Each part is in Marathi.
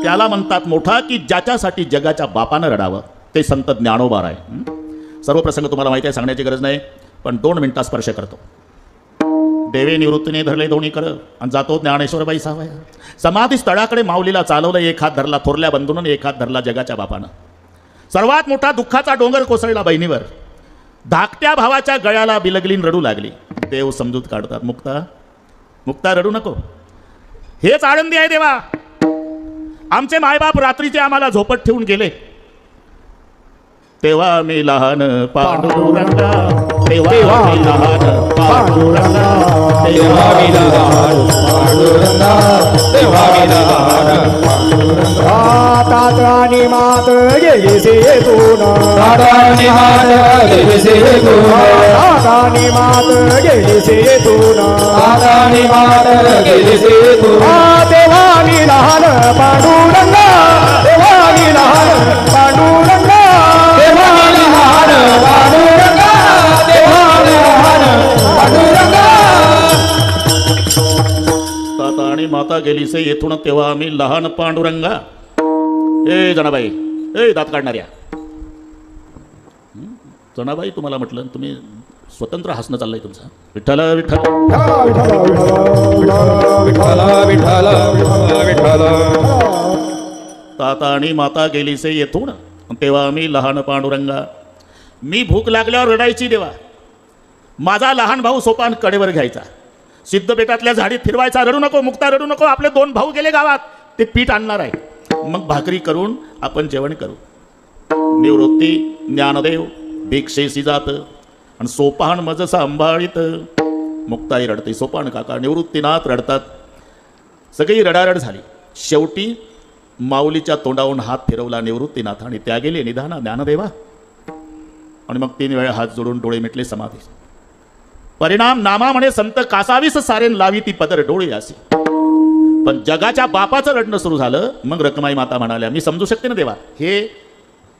त्याला म्हणतात मोठा की ज्याच्यासाठी जगाच्या बापानं रडावं ते संत ज्ञानोबा आहे. सर्व प्रसंग तुम्हाला माहिती आहे, सांगण्याची गरज नाही, पण 2 मिनिटात स्पर्श करतो. देवे निवृत्तीने धरले दोन्ही कर आणि जातो ज्ञानेश्वरबाई सावया. समाधी स्थळाकडे माऊलीला चालवलं, एक हात धरला थोरल्या बंधून, एक हात धरला जगाच्या बापानं. सर्वात मोठा दुःखाचा डोंगर कोसळला बहिणीवर. धाकट्या भावाच्या गळ्याला बिलगलीन रडू लागली. देव समजूत काढतात, मुक्ता मुक्ता रडू नको, हेच आनंदी आहे देवा. आमचे मायबाप रात्रीचे आम्हाला झोपट ठेवून गेले, तेव्हा मी लहान पांडुरंगा, तेव्हा मी लहान पांडुरंगा, तेव्हा मी लहान पांडुरंगा, तेव्हा मी लहान पांडुरंगा. तात्रानी मात गेली से तून, तात्रानी मात गेली से तून, तात्रानी मात गेली से तून, तात्रानी मात गेली से तून. तेव्हा मी लहान पांडुरंगा, तेव्हा मी लहान पांडुरंगा, तेव्हा मी लहान पांडुरंगा, तेव्हा मी लहान पांडुरंगा. ताता आणि माता गेली से येथून, तेव्हा आम्ही लहान पांडुरंगा. ए जनाबाई, ए दात काढणाऱ्या जनाबाई, तुम्हाला म्हटलं तुम्ही स्वतंत्र हसणं चाललंय तुमचं. विठ्ठल विठ्ठल विठ्ठल विठ्ठल विठ्ठल. ताता आणि माता गेली से येथून, तेव्हा मी लहान पांडुरंगा. मी भूक लागल्यावर रडायची देवा. माझा लहान भाऊ सोपान कडेवर घ्यायचा, सिद्धपेठातल्या झाडीत फिरवायचा. रडू नको मुक्ता, रडू नको, आपले 2 भाऊ गेले गावात, ते पीठ आणणार आहे, मग भाकरी करून आपण जेवण करू. निवृत्ती ज्ञानदेव भिक्षेसी जात आणि सोपान मज सांभाळीत. मुक्ताई रडते, सोपान काका निवृत्तीनाथ रडतात. सगळी रडारड झाली. शेवटी माऊलीच्या तोंडावरून हात फिरवला निवृत्तीनाथ आणि त्या गेले निधाना ज्ञानदेवा. आणि मग 3 वेळा हात जोडून डोळे मिटले समाधी. परिणाम नामा म्हणे संत कासावीस सारेन लावी ती पदर डोळे असे. पण जगाच्या बापाचं रडणं सुरू झालं. मग रखमाई माता म्हणाल्या, मी समजू शकते ना देवा, हे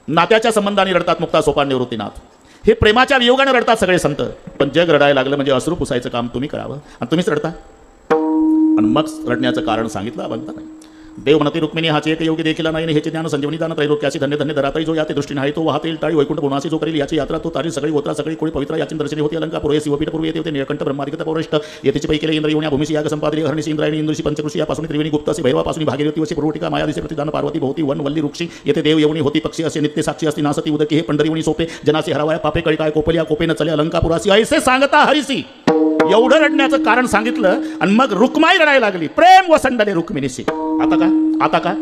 नात्याच्या संबंधाने रडतात मुक्ता सोपान निवृत्तीनाथ, हे प्रेमाच्या वियोगाने रडतात सगळे संत, पण जग रडायला लागलं म्हणजे अश्रू पुसायचं काम तुम्ही करावं आणि तुम्हीच रडता. आणि मग रडण्याचं कारण सांगितलं बनता नाही. देव म्हणते रुक्मिणी हाची एक योगी देखील नाही, हेचे ज्ञान संजीवनी दान त्रैलोक्याची धन्य धन्य धराताई. जो याते दृष्टीने आहे तो वाहतील टाळी वैकुंठ पुणासी जो करेल याची यात्रा तो तारी सगळी होत्रा सगळी कोळी पवित्र याची दर्शनी होती. अलंका पुरे शिवपीठ पूर्वी येते होते निळकंठ ब्रह्मादिकता पौरष्ट येतेचे पैकी इंद्र येऊन भूमिशी याग संपादरी हरणीशी इंद्रायणी इंद्रशी पंचकृषी यापासून त्रिवेणी गुप्तासी भैरवापासून भागीरथी वशी पूर्वटिका माया दिसे प्रतिदान पार्वती भोवती वन वल्ली वृक्षी येथे देव येऊनी होती पक्षी असे नित्य साक्षी असती नासती उदकी हे पंढरीवणी सोपे जनासी हरावाया पापे कळी काय कोपल्या कोपेन चले अलंकापुरासी ऐसे सांगता हरिसी. एवढं रडण्याचं कारण सांगितलं आणि मग रुक्माई रडायला लागली. प्रेम वसंडले रुक्मिणीशी. आता का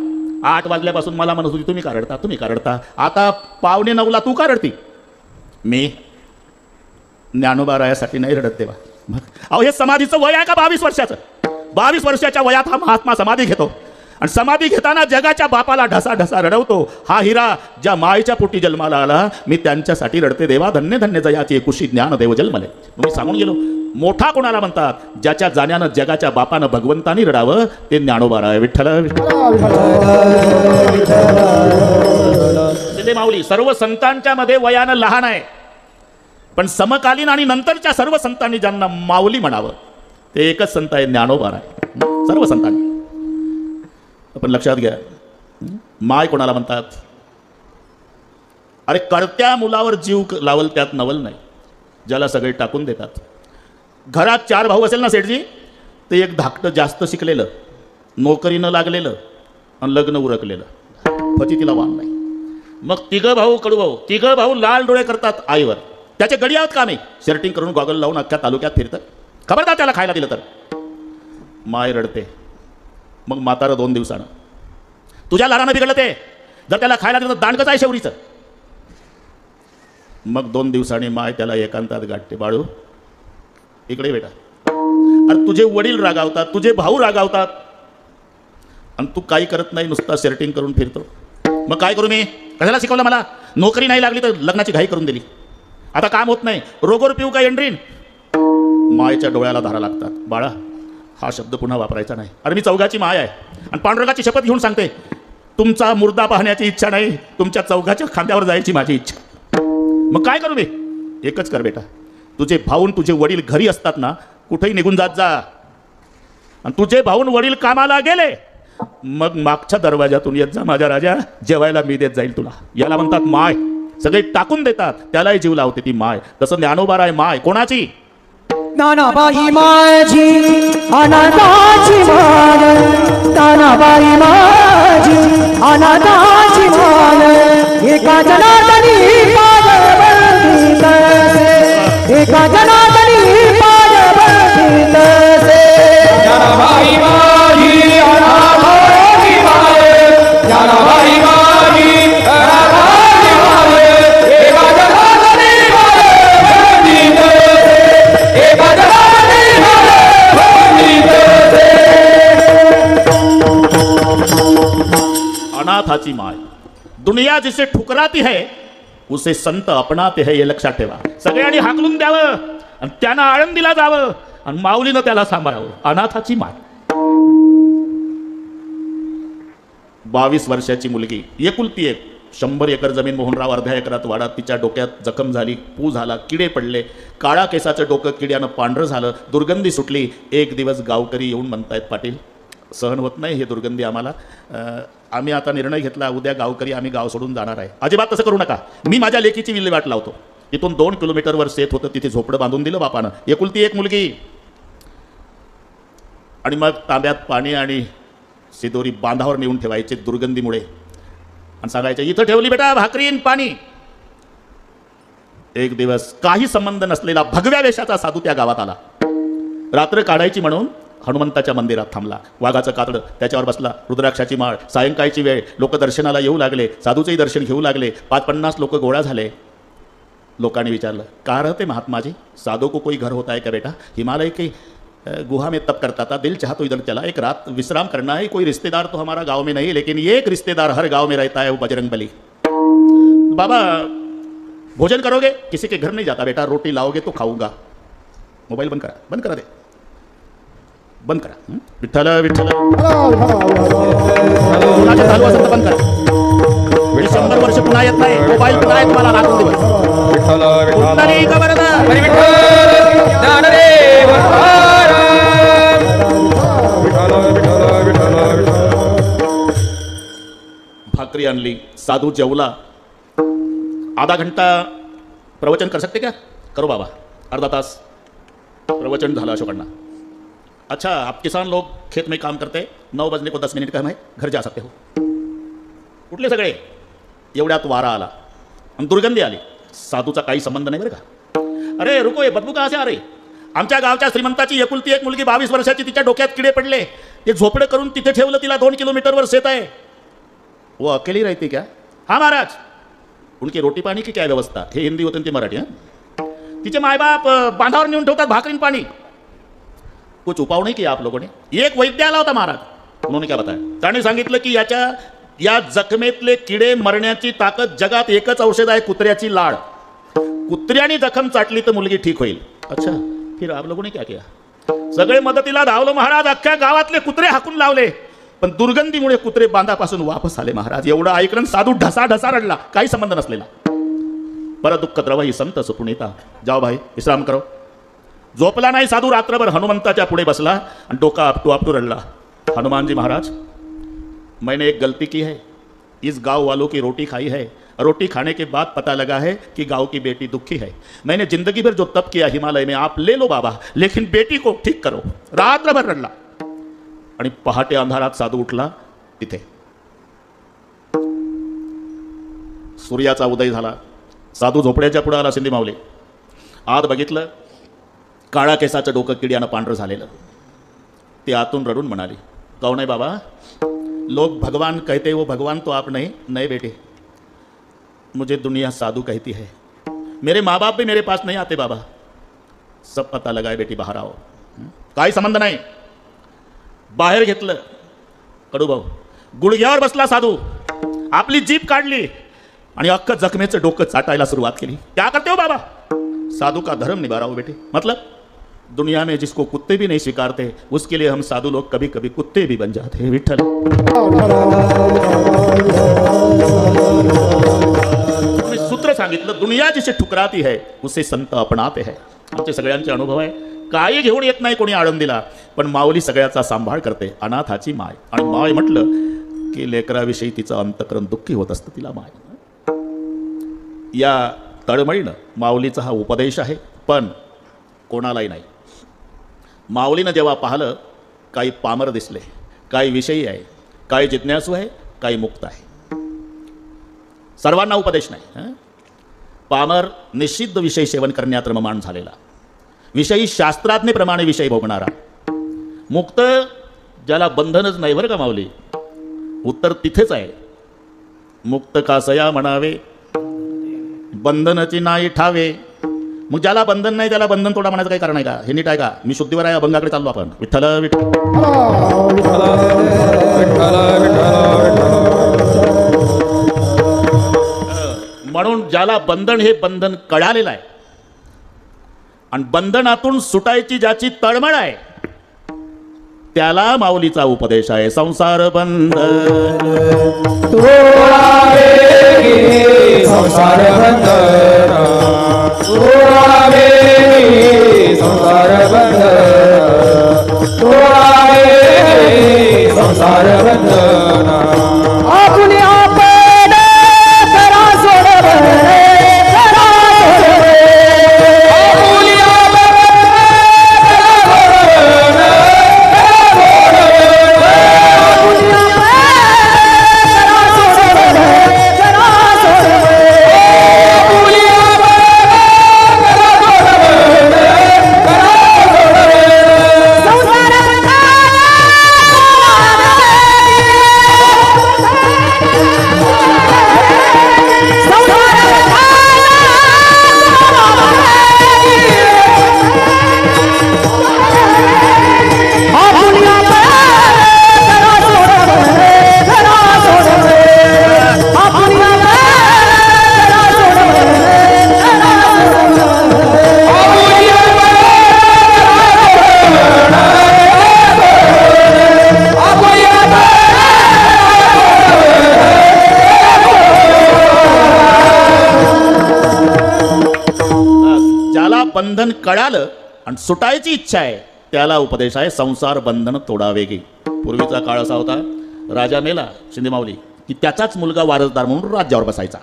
8 वाजल्यापासून मला म्हणत होती तुम्ही का रडता तुम्ही का रडता, आता 8:45ला तू का रडती. मी ज्ञानोबा रायासाठी नाही रडत देवा. अहो हे समाधीचं वय आहे का 22 वर्षाचं. 22 वर्षाच्या वयात हा महात्मा समाधी घेतो आणि समाधी घेताना जगाच्या बापाला ढसा ढसा रडवतो. हा हिरा ज्या मायेच्या पोटी जन्माला आला, मी त्यांच्यासाठी रडते देवा. धन्य धन्य जयाची कुशी ज्ञान देव जन्मले. मी सांगून गेलो, मोठा कोणाला म्हणतात, ज्याच्या जाण्यानं जगाच्या बापानं भगवंतानी रडावं ते ज्ञानोबा राय. विठ्ठल माऊली सर्व संतांच्या मध्ये वयानं लहान आहे, पण समकालीन आणि नंतरच्या सर्व संतांनी ज्यांना माऊली म्हणावं ते एकच संत आहे, ज्ञानोबा राय. सर्व संतांनी आपण लक्षात घ्या. माय कोणाला म्हणतात, अरे करत्या मुलावर जीव लावल त्यात नवल नाही, ज्याला सगळे टाकून देतात. घरात 4 भाऊ असेल ना सेठजी, ते एक धाकटं जास्त शिकलेलं, नोकरीनं लागलेलं आणि लग्न उरकलेलं, फजितीला वाण नाही. मग 3 भाऊ कडूभाऊ, 3 भाऊ लाल डोळे करतात आईवर. त्याचे गडी आहोत का नाही, शर्टिंग करून गॉगल लावून अख्ख्या तालुक्यात फिरतं. खबरदार त्याला खायला दिलं तर. माय रडते. मग म्हातारं 2 दिवसानं, तुझ्या लाडानं बिघडलं ते, जर त्याला खायला दिलं तर दांडकच आहे शेवरीचं. मग 2 दिवसांनी माय त्याला एकांतात गाठते, बाळू इकडे बेटा, अरे तुझे वडील रागावतात, तुझे भाऊ रागावतात आणि तू काही करत नाही, नुसता शर्टिंग करून फिरतो. मग काय करू मी, कशाला शिकवलं मला. नोकरी नाही लागली तर लग्नाची घाई करून दिली, आता काम होत नाही, रोगोर पिऊ का एंड्रीन. मायच्या डोळ्याला धारा लागतात. बाळा हा शब्द पुन्हा वापरायचा नाही. अरे मी चौघाची माय आहे आणि पांडुरंगाची शपथ घेऊन सांगते, तुमचा मुर्दा पाहण्याची इच्छा नाही, तुमच्या चौघाच्या खांद्यावर जायची माझी इच्छा. मग काय करू मी, एकच कर बेटा, तुझे भाऊन तुझे वडील घरी असतात ना, कुठेही निघून जात जा. आणि तुझे भाऊन वडील कामाला गेले मग मागच्या दरवाजातून येत जा माझ्या राजा, जेवायला मी देत जाईल तुला. याला म्हणतात माय. सगळे टाकून देतात, त्यालाही जीव लावते ती माय. तसं ज्ञानोबा आहे माय कोणाची? नानाबाई माझी अनाथाची मान, नानाबाई माझी अनाथाची मान, एका जनार्दनी पादवंती तसे, एका जनार्दनी पादवंती तसे. ज्ञानाबाई माझी अनाथाची माय, ज्ञानाबाई माझी अनाथाची माय, एका जनार्दनी पादवंती तसे, एका जनार्दनी पादवंती तसे. अनाथाची माय. दुनिया जिसे ठुकराती है उसे संत अपनाते है, हे लक्षात ठेवा. सगळ्यांनी हाकलून द्यावं आणि त्यांना आळंदीला जावं आणि माऊलीनं त्याला सांभाळावं. अनाथाची माय. 22 वर्षाची मुलगी, एकुलती एक. 100 एकर जमीन मोहनराव अर्ध्या एकरात वाडा. तिच्या डोक्यात जखम झाली, पू झाला, किडे पडले, काळा केसाचं डोकं किड्यानं पांढरं झालं, दुर्गंधी सुटली. एक दिवस गावकरी येऊन म्हणतायत, पाटील सहन होत नाही हे दुर्गंधी आम्हाला, आम्ही आता निर्णय घेतला, उद्या गावकरी आम्ही गाव सोडून जाणार आहे. अजिबात तसं करू नका, मी माझ्या लेकीची विल्हेवाट लावतो. इथून 2 किलोमीटरवर शेत होतं, तिथे झोपडं बांधून दिलं बापानं. एकुलती एक मुलगी. आणि मग तांब्यात पाणी आणि सिदोरी बांधावर नेऊन ठेवायचे दुर्गंधीमुळे आणि सांगायचे, इथं ठेवली बेटा भाकरीन पाणी. एक दिवस काही संबंध नसलेला भगव्या वेशाचा साधू त्या गावात आला. रात्र काढायची म्हणून हनुमंताच्या मंदिरात थांबला. वाघाचं कातडं त्याच्यावर बसला, रुद्राक्षाची माळ. सायंकाळची वेळ, लोक दर्शनाला येऊ लागले, साधूचेही दर्शन घेऊ लागले. 50-50 लोक गोळा झाले. लोकांनी विचारलं, का रहते महात्माजी, साधू को कोई घर होता है क्या बेटा? हिमालय की गुहा में तप करता था, दिल चाहा तो इधर चला, एक रात विश्राम करना है. कोई रिश्तेदार तो हमारा गांव में नहीं, लेकिन एक रिश्तेदार हर गांव में रहता है, वो बजरंग बली. बाबा भोजन करोगे? किसी के घर नहीं जाता बेटा, रोटी लाओगे तो खाऊंगा. मोबाईल बंद करा, बंद करा, दे बंद करा. विठ्ठल विठ्ठल कुणाचे चालू असेल तर बंद करा. 100 वर्ष पुन्हा येत नाही मोबाईल, पुन्हा येत मला राखून दिवस. विठ्ठल विठ्ठल कुठलाही खबरदार. हरी विठ्ठल ज्ञानदेव महाराज. विठ्ठल विठ्ठल विठ्ठल विठ्ठल. भाकरी आणली, साधू जेवला. आधा घंटा प्रवचन कर सकते क्या? करो बाबा. अर्धा तास प्रवचन झालं अशोकांना. अच्छा, आप किसान लोग खेत में काम करते, 9 बजने को 10 मिनट का है, घर जा सकते हो. कुठले सगळे? एवढ्यात वारा आला आणि दुर्गंधी आली. साधूचा काही संबंध नाही बरं का. अरे रुको, ये बदबू कहाँ से आ रही? आमच्या गावच्या श्रीमंताची एकुलती एक मुलगी 22 वर्षाची, तिच्या डोक्यात किडे पडले. ते झोपडं करून तिथे ठेवलं, तिला 2 किलोमीटरवर शेत आहे. वो अकेली रहती क्या? हाँ महाराज. उनकी रोटी पाणी की क्या व्यवस्था? हे हिंदी होते ते मराठी. हां, तिचे मायबाप बांधावर नेऊन ठेवतात भाकरीन पाणी. कुछ उपाय नहीं किया आप लोगों ने? एक वैद्य आला होता महाराज. उन्होंने क्या बताया? त्याने सांगितलं की या जखमेतले किडे मरण्याची ताकद जगात एकच औषध आहे, कुत्र्याची लाळ. कुत्र्याने जखम चाटली तर मुलगी ठीक होईल. अच्छा, फिर आप लोगों ने क्या किया? सगळे मदतीला धावलो महाराज. अख्ख्या गावातले कुत्रे हाकून लावले, पण दुर्गंधीमुळे कुत्रे बांधापासून वापस आले महाराज. एवढं ऐकून साधू ढसा ढसा रडला, काही संबंध नसलेला. परत दुःख द्रवही संत सुपुनीता. जाओ भाई, विश्राम करो. झोपला नाही साधू. रात्रभर हनुमंताच्या पुढे बसला आणि डोका आपटू रडला. हनुमान जी महाराज, मैंने एक गलती की है. इस गांव वालों की रोटी खाई है. रोटी खाने के बाद पता लगा है कि गांव की बेटी दुखी है. मैंने जिंदगी भर जो तप किया हिमालय में, आप ले लो बाबा, लेकिन बेटी को ठीक करो. रात्रभर रडला. आणि पहाटे अंधारात साधू उठला. तिथे सूर्याचा उदय झाला. साधू झोपड्याच्या पुढे आला. सिंधी माऊली आत बघितलं. काळा केसाचं डोकं किड्यानं पांढरं झालेलं. ते आतून रडून म्हणाली, कौन है बाबा? लोग भगवान कहते, वो भगवान तो आप नहीं. नहीं बेटे, मुझे दुनिया साधू कहती है. मेरे माँ बाप भी मेरे पास नहीं आते बाबा. सब पता लगाए बेटी, बाहर आओ. काही संबंध नाही. बाहेर घेतलं. कडूभाऊ गुडघ्यावर बसला साधू. आपली जीभ काढली आणि अख्खं जखमेचं डोकं चाटायला सुरुवात केली. क्या करते हो बाबा? साधू का धर्म निभा रहा हूं बेटे. मतलब दुनिया में जिसको कुत्ते भी नहीं स्वीकारते, उसके लिए हम साधु लोग कभी कभी कुत्ते भी बन जाते हैं. विठ्ठल सूत्र सांगितलं, दुनिया जिसे ठुकराती है उसे संत अपनाते हैं. आमचे सगळ्यांचे अनुभव आहे. काही घेऊन येत नाही कोणी आळंदीला, पण माऊली सगळ्याचा सांभाळ करते, अनाथाची माय. आणि माय म्हटलं की लेकराविषयी तिचं अंतकरण दुःखी होत असतं, तिला माय. या तळमळीनं माऊलीचा हा उपदेश आहे, पण कोणालाही नाही. माऊलीनं जेव्हा पाहिलं, काही पामर दिसले, काही विषयी आहे, काही जिज्ञासू आहे, काही मुक्त आहे. सर्वांना उपदेश नाही. पामर निषिद्ध विषय सेवन करण्यात रममाण झालेला, विषयी शास्त्राज्ञेप्रमाणे विषय भोगणारा. मुक्त ज्याला बंधनच नाही बरं का माऊली, उत्तर तिथेच आहे. मुक्त कासया म्हणावे, बंधनाची नाही ठावे. मग ज्याला बंधन नाही त्याला बंधन तोडा म्हणायचं काही कारण आहे का? हे नीट आहे का? मी शुद्धीवर आहे, अभंगाकडे चाललो आपण. विठ्ठल विठ्ठल विठ्ठल विठ्ठल म्हणून ज्याला बंधन हे बंधन कळालेलं आहे आणि बंधनातून सुटायची ज्याची तळमळ आहे, त्याला माऊलीचा उपदेश आहे. संसार बंधन तोडावे गे संसार बंधन, तोडावे गे संसार बंधन, तोडावे गे संसार बंधन. आपण आपण करा सोडवणे, करा सोडवणे. आपुली आपण बंधन कळालं आणि सुटायची इच्छा आहे, त्याला उपदेश आहे संसार बंधन तोडावे गे. पूर्वीचा काळ असा होता, राजा मेला शिंदे माऊली की त्याचाच मुलगा वारसदार म्हणून राज्यावर बसायचा.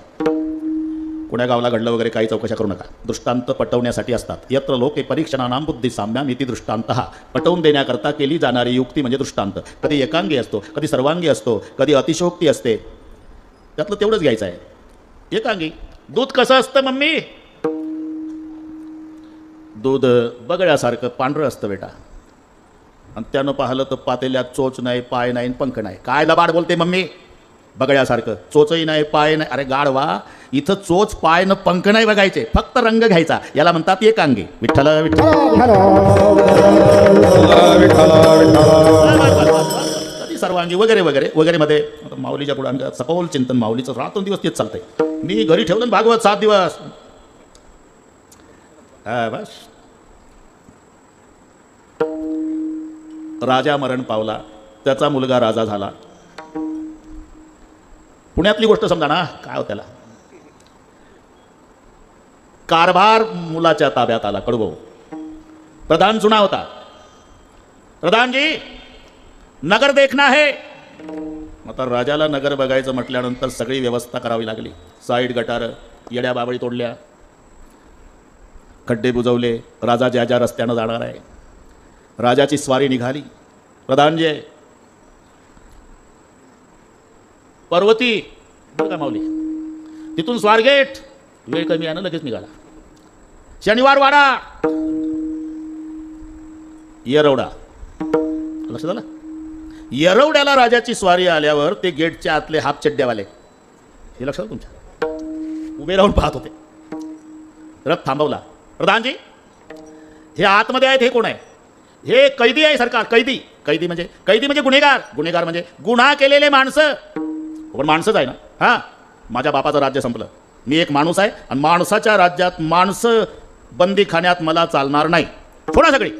कोण्या गावाला घडलं वगैरे काही चौकशा करू नका, दृष्टांत पटवण्यासाठी असतात. यत्र लोके परीक्षणानाम बुद्धी साम्याम इति दृष्टांतः. पटवून देण्याकरता केली जाणारी युक्ती म्हणजे दृष्टांत. कधी एकांगी असतो, कधी सर्वांगी असतो, कधी अतिशयोक्ती असते. त्यातलं तेवढंच घ्यायचं आहे. एकांगी दूध कसं असतं मम्मी? दूध बगड्यासारखं पांढरं असतं बेटा, आणि त्यानं पाहिलं तर पातेल्यात चोच नाही, पाय नाही, पंख नाही. काय लबाड बोलते मम्मी? बगड्यासारखं चोचही नाही, पाय नाही. अरे गाढवा, इथं चोच पाय न पंख नाही बघायचे, फक्त रंग घ्यायचा. याला म्हणतात एकांगी. विठ्ठल विठ्ठल कधी सर्वांगी वगैरे वगैरे वगैरे मध्ये माऊलीच्या पुढे सखोल चिंतन माऊलीचं रात्रंदिवस तेच चालतंय. मी घरी ठेवलं भागवत 7 दिवस. हा बस. राजा मरण पावला, त्याचा मुलगा राजा झाला. पुण्यातली गोष्ट समजा ना, काय हो त्याला कारभार मुलाच्या ताब्यात आला. कडवो प्रधान जुना होता. प्रधान जी नगर देखना है. आता राजाला नगर बघायचं म्हटल्यानंतर सगळी व्यवस्था करावी लागली. साईड गटार येड्या बाबळी तोडल्या, खड्डे बुजवले. राजा ज्या ज्या रस्त्यानं जाणार आहे, राजाची स्वारी निघाली. प्रधानजी पर्वती बरं का माऊली, तिथून स्वारगेट. वेळ कमी आहे ना, लगेच निघाला. शनिवार वाडा, येरवडा. लक्षात आलं? येरवड्याला राजाची स्वारी आल्यावर ते गेटच्या आतले हाफ चड्ड्यावाले, हे लक्षात तुमच्या, उभे राहून पाहत होते. रथ थांबवला. प्रधानजी हे आतमध्ये आहेत, हे कोण आहे? हे कैदी आहे सरकार. कैदी. कैदी म्हणजे गुन्हेगार. गुन्हेगार म्हणजे गुन्हा केलेले माणसं. पण माणसंच आहे ना. हां, माझ्या बापाचं राज्य संपलं, मी एक माणूस आहे, आणि माणसाच्या राज्यात माणसं बंदी खाण्यात मला चालणार नाही. थोडा सगळी.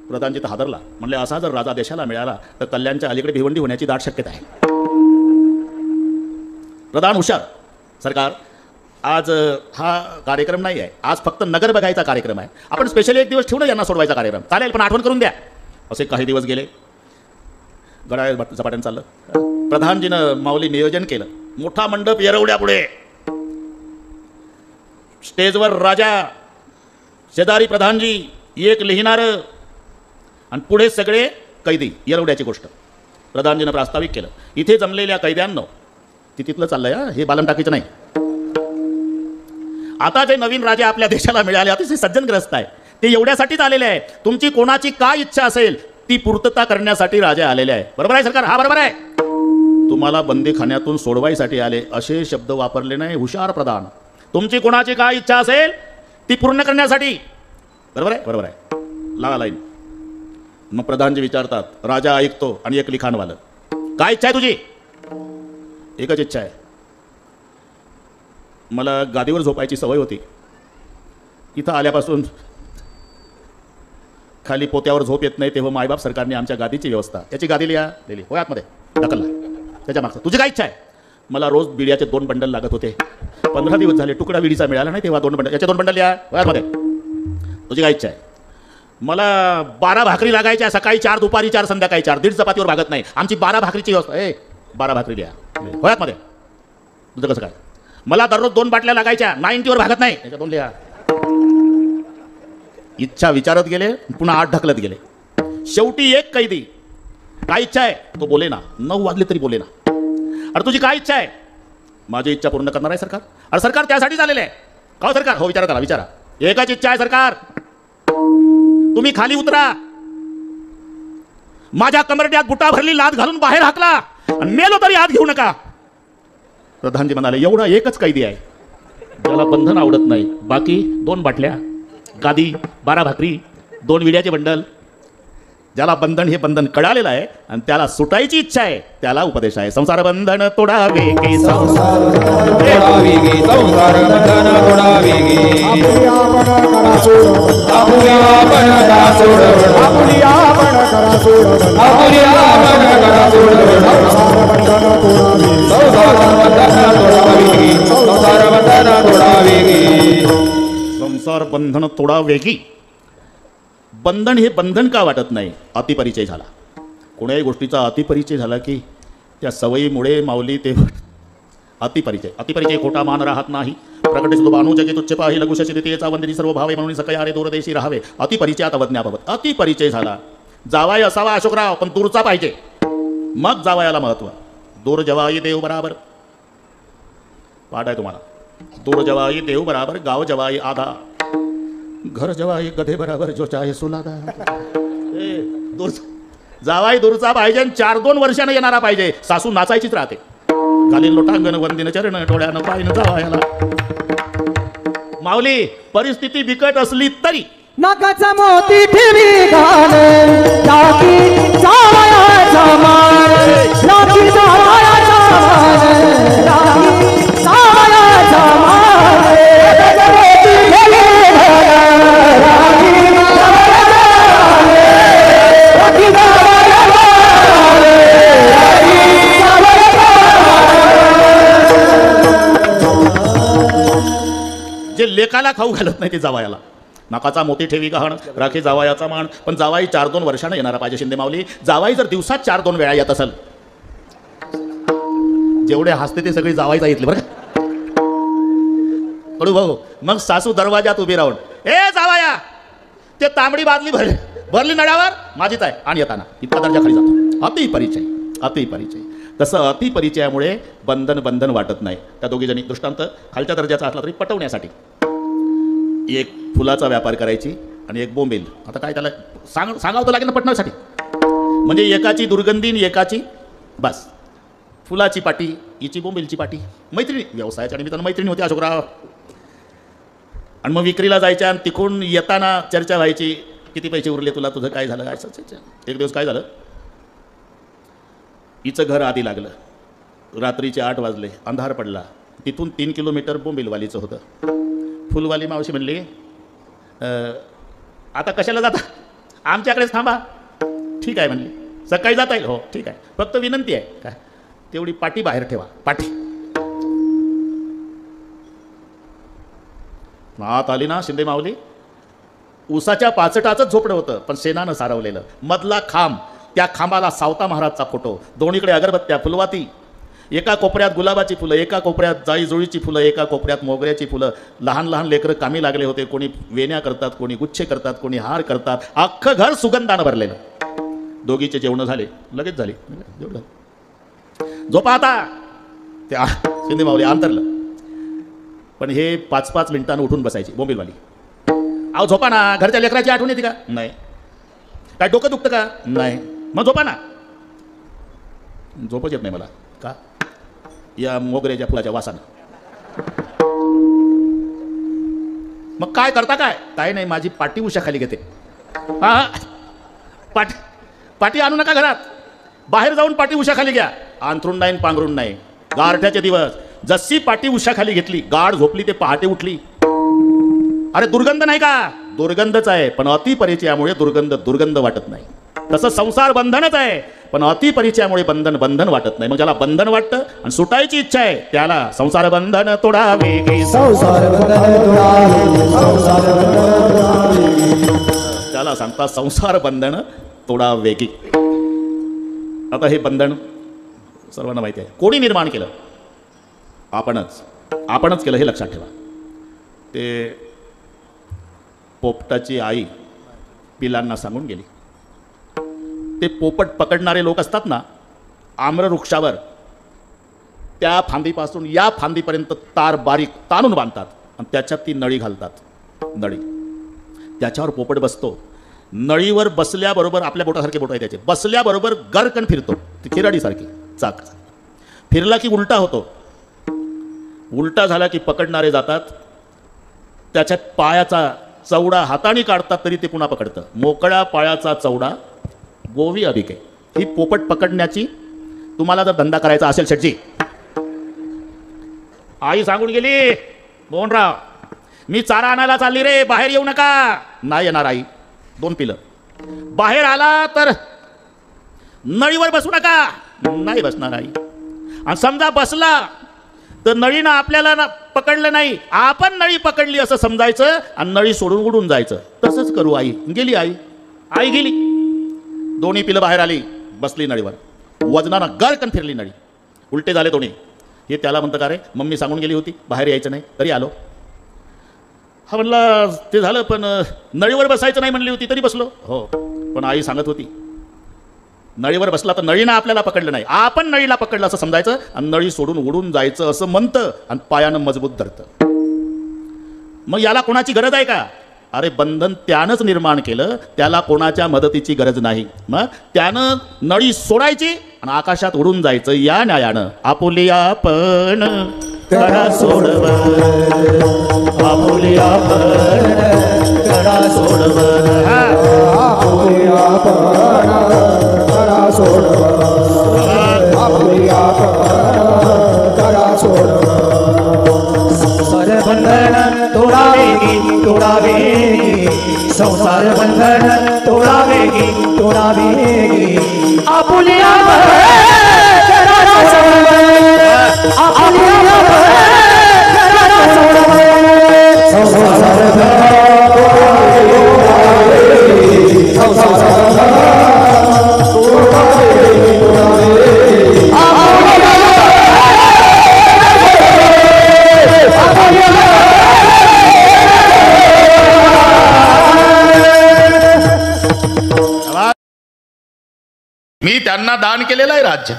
प्रधानजी तर हादरला. म्हणले असा जर राजा देशाला मिळाला तर कल्याणच्या अलीकडे भिवंडी होण्याची दाट शक्यता आहे. प्रधान हुशार. सरकार आज हा कार्यक्रम नाही आहे, आज फक्त नगर बघायचा कार्यक्रम आहे. आपण स्पेशली एक दिवस ठेवू ना यांना सोडवायचा कार्यक्रम, चालेल, पण आठवण करून द्या. असे काही दिवस गेले, गडाळ झपाट्यानं चाललं. प्रधानजीनं माऊली नियोजन केलं, मोठा मंडप येरवड्या पुढे, स्टेजवर राजा, शेजारी प्रधानजी, एक लिहिणारं आणि पुढे सगळे कैदी. येरवड्याची गोष्ट प्रधानजीनं प्रास्ताविक केलं. इथे जमलेल्या कैद्यांनो, तिथलं चाललंय हे बालम टाकीचं नाही. आता जे नवीन राजे आपल्या देशाला मिळाले अतिशय सज्जनग्रस्त आहे, ते एवढ्यासाठीच आलेले आहे, तुमची कोणाची काय इच्छा असेल ती पूर्तता करण्यासाठी राजे आलेले आहे. बरोबर आहे सरकार? हा बरोबर आहे. तुम्हाला बंदीखान्यातून सोडवायसाठी आले असे शब्द वापरले नाही. हुशार प्रधान, तुमची कोणाची काय इच्छा असेल ती पूर्ण करण्यासाठी. बरोबर आहे? बरोबर आहे. लावा लाईन. मग प्रधानजी विचारतात, राजा ऐकतो आणि एक लिखाणवालं, काय इच्छा आहे तुझी? एकच इच्छा आहे, मला गादीवर झोपायची सवय होती, इथं आल्यापासून खाली पोत्यावर झोप येत नाही, तेव्हा मायबाप सरकारने आमच्या गादीची व्यवस्था, याची गादी लिहिली होय आतमध्ये ढकलला. त्याच्या मागचं तुझी काय इच्छा आहे? मला रोज बिड्याचे 2 बंडल लागत होते, 15 दिवस झाले तुकडा विडीचा मिळाला नाही, तेव्हा 2 बंडल, याचे 2 बंडल लिहा होय आतमध्ये. तुझी काय इच्छा आहे? मला 12 भाकरी लागायच्या, सकाळी 4, दुपारी 4, संध्याकाळी 4, 1.5 चपातीवर भागत नाही, आमची 12 भाकरीची व्यवस्था. 12 भाकरी लिहा होय आतमध्ये. तुझं कसं काय? मला दररोज 2 बाटल्या लागायच्या, 90वर भागत नाही, याच्या 2 लिहा. इच्छा विचारत गेले, पुन्हा 8 ढकलत गेले. शेवटी एक कैदी, काय इच्छा आहे? तो बोले ना, 9 वाजले तरी बोले ना. अरे तुझी काय इच्छा आहे? माझी इच्छा पूर्ण करणार आहे सरकार. अरे सरकार त्यासाठीच आलेले आहे का सरकार? हो विचारा त्याला, विचारा. एकच इच्छा आहे सरकार, तुम्ही खाली उतरा. माझ्या कमरड्यात बुटा भरली लाद घालून बाहेर हाकला आणि मेलो तरी आत घेऊ नका. प्रधानजी म्हणाले, एवढा एकच कैदी आहे ज्याला बंधन आवडत नाही, बाकी 2 बाटल्या, गादी, 12 भाकरी, 2 विड्याचे बंडल. ज्याला बंधन हे बंधन कळालेलं आहे आणि त्याला सुटायची इच्छा आहे, त्याला उपदेश आहे. संसार बंधन तोडावे की संसार तोडावे गे, संसार बंधन तोडावे गे. आपुल्या आपण करा सोड, आपुल्या आपण करा सोड, आपुल्या आपण करा सोड. संसार बंधन तोडावे, संसार बंधन तोडावे गे, संसार बंधन तोडावे गे. संसार बंधन तोडावे की. बंधन हे बंधन का वाटत नाही? अतिपरिचय झाला. कोण्याही गोष्टीचा अतिपरिचय झाला की त्या सवयीमुळे माऊली ते अतिपरिचय. अतिपरिचय खोटा मान राहत नाही. प्रकटे सुद्धा अनुजगे तुच्छ पाही लघुशची देतेचा वंदनी सर्व भावे म्हणून सकयारे दूरदेशी राहावे. अतिपरिचयात अवज्ञाभवत. अतिपरिचय झाला. जावाई असावा अशोकराव, पण दूरचा पाहिजे, मग जावयाला महत्व. दूर जवाई देव बराबर. पाठ आहे तुम्हाला. दूर जवाई देव बराबर, गाव जवाई आधा, घर जवाई गधे बराबर, जो चाहे सुलादा. दूर जावाई दूरचा पाहिजे, 4-2 वर्षानं येणारा पाहिजे. सासू नाचायचीच राहते. घालीन लोटांगण वंदिन चरण, डोळ्यानं पायनं जावायला. माऊली, परिस्थिती बिकट असली तरी नाकाचा मोती ठेवी घाल, लाकी जावयाचा मान, लाकी जावयाचा मान, लाकी जावयाचा मान. नाकाचा मोती ठेवी घाल, लाकी जावयाचा मान, लाकी जावयाचा मान, लाकी जावयाचा मान. जे लेकाला खाऊ घालत नाही ते जावायाला. नाकाचा मोती ठेवी गहाण, राखी जावायाचा मान. पण जावाई 4-2 वर्षानं येणारा पाहिजे. शिंदे माऊली, जावाई जर दिवसात 4-2 वेळा येत असेल, जेवढे हसते ते सगळी जावाईचा येतले बरं का. कडू भाऊ, मग सासू दरवाजात उभी राहून, ए जावाया, ते तांबडी बादली भरली नळ्यावर, माझीच आहे, आणि येताना इतका दर्जा खाली जातो. अतिपरिचय, अतिपरिचय. तसं अतिपरिचयामुळे बंधन वाटत नाही. त्या दोघी जणी दृष्टांत खालच्या दर्जाचा असला तरी पटवण्यासाठी. एक फुलाचा व्यापार करायची आणि एक बोंबेल. आता काय त्याला सांगावं तर लागेल ना पटण्यासाठी. म्हणजे एकाची दुर्गंधी आणि एकाची बस. फुलाची पाटी, हिची बोंबेलची पाटी. मैत्रिणी, व्यवसायाच्या निमित्तानं मैत्रिणी होती अशोकराव. आणि मग विक्रीला जायच्या आणि तिकडून येताना चर्चा व्हायची, किती पैसे उरले तुला, तुझं काय झालं, काय सच. एक दिवस काय झालं, हिचं घर आधी लागलं. रात्रीचे 8 वाजले, अंधार पडला. तिथून 3 किलोमीटर बोंबेलवालीचं होतं. फुलवाली मावशी म्हणली, आता कशाला जाता, आमच्याकडेच थांबा. ठीक आहे म्हणली, सकाळी जाता येईल. हो ठीक आहे, फक्त विनंती आहे काय, तेवढी पाटी बाहेर ठेवा. पाटी आत आली ना शिंदे माऊली, उसाच्या पाचटाचंच झोपडं होतं पण शेणानं सारवलेलं. मधला खांब, त्या खांबाला सावता महाराजचा फोटो, दोन्हीकडे अगरबत्त्या, फुलवाती, एका कोपऱ्यात गुलाबाची फुलं, एका कोपऱ्यात जाईजुळीची फुलं, एका कोपऱ्यात मोगऱ्याची फुलं. लहान लहान लेकरं कामी लागले होते. कोणी वेण्या करतात, कोणी गुच्छे करतात, कोणी हार करतात. अख्खं घर सुगंधानं भरलेलं. दोघीचे जेवणं झाले, लगेच झाले. जेवढं झोपा आता. त्या शिंदे माऊली अंतरलं. पण हे 5-5 मिनिटांनी उठून बसायची बोंबीलवाली. अहो झोपा ना, घरच्या लेकराची आठवण येते का? नाही. काय डोकं दुखतं का? नाही. मग झोपा ना. झोपच येत नाही मला. का? या मोगऱ्याच्या फुलाच्या वासानं. मग काय करता? काय नाही, माझी पाटी उशाखाली घेते. हा, पाटी आणू नका घरात, बाहेर जाऊन पाटी उशाखाली घ्या. अंथरूण नाही, पांघरूण नाही. गारठ्याचे दिवस. जशी पाटी उशाखाली घेतली, गाढ झोपली ते पहाटे उठली. अरे दुर्गंध नाही का? दुर्गंधच आहे, पण अतिपरिचयामुळे दुर्गंध वाटत नाही. तसं संसार बंधनच आहे, पण अतिपरिचयामुळे बंधन वाटत नाही. मग ज्याला बंधन वाटतं आणि सुटायची इच्छा आहे त्याला संसार बंधन तोडावे. त्याला सांगता संसार बंधन तोडावे की. आता हे बंधन सर्वांना माहिती आहे. कोणी निर्माण केलं? आपणच केलं, हे लक्षात ठेवा. ते पोपटाची आई पिलांना सांगून गेली. ते पोपट पकडणारे लोक असतात ना, आम्रवृक्षावर त्या फांदीपासून या फांदीपर्यंत तार बारीक ताणून बांधतात आणि त्याच्यात ती नळी घालतात. नळी, त्याच्यावर पोपट बसतो. नळीवर बसल्याबरोबर, आपल्या बोटासारखे बोट आहे त्याचे, बसल्याबरोबर गरकन फिरतो. ती खिराडीसारखी चाक. फिरला की उलटा होतो. उलटा झाला की पकडणारे जातात, त्याच्यात पायाचा चवडा हाताने काढतात तरी ते पुन्हा पकडतं. मोकळ्या पायाचा चवडा गोवी अधिक आहे. ही पोपट पकडण्याची तुम्हाला जर धंदा करायचा असेल शेटजी. आई सांगून गेली, मोहनराव मी चारा आणायला चालली रे, बाहेर येऊ नका. नाही येणार आई. 2 पिलं. बाहेर आला तर नळीवर बसू नका. नाही बसणार आई. आणि समजा बसला तर नळीनं आपल्याला पकडलं नाही, आपण नळी पकडली असं समजायचं आणि नळी सोडून उडून जायचं. तसंच करू आई. गेली आई गेली. 2 पिलं बाहेर आली, बसली नळीवर. वजनानं गरकन फिरली नळी. उलटे झाले दोन्ही. हे त्याला म्हणतं का रे, मम्मी सांगून गेली होती बाहेर यायचं नाही, तरी आलो. हा म्हणला ते झालं, पण नळीवर बसायचं नाही म्हणली होती तरी बसलो. हो, पण आई सांगत होती नळीवर बसला तर नळीनं आपल्याला पकडलं नाही, आपण नळीला पकडलं असं समजायचं आणि नळी सोडून उडून जायचं असं म्हणतं आणि पायानं मजबूत धरतं. मग याला कोणाची गरज आहे का? अरे बंधन त्यानंच निर्माण केलं, त्याला कोणाच्या मदतीची गरज नाही. मग त्यानं नळी सोडायची आणि आकाशात उडून जायचं. या न्यायानं आपुली आपण करा सोडव, आपुली आपण करा सोडव, आपुली आपण करा सोडव, आपुली आपण करा सोडव. संसार बंधन तोडावे की तोडावे, संसार बंधन तोडावे की तोडावे. आपुली आपण करा सोडव, आपुली आपण करा सोडव. संसार बंधन तोडावे, संसार बंधन तोडावे. मी त्यांना दान केलेलं आहे राज्य,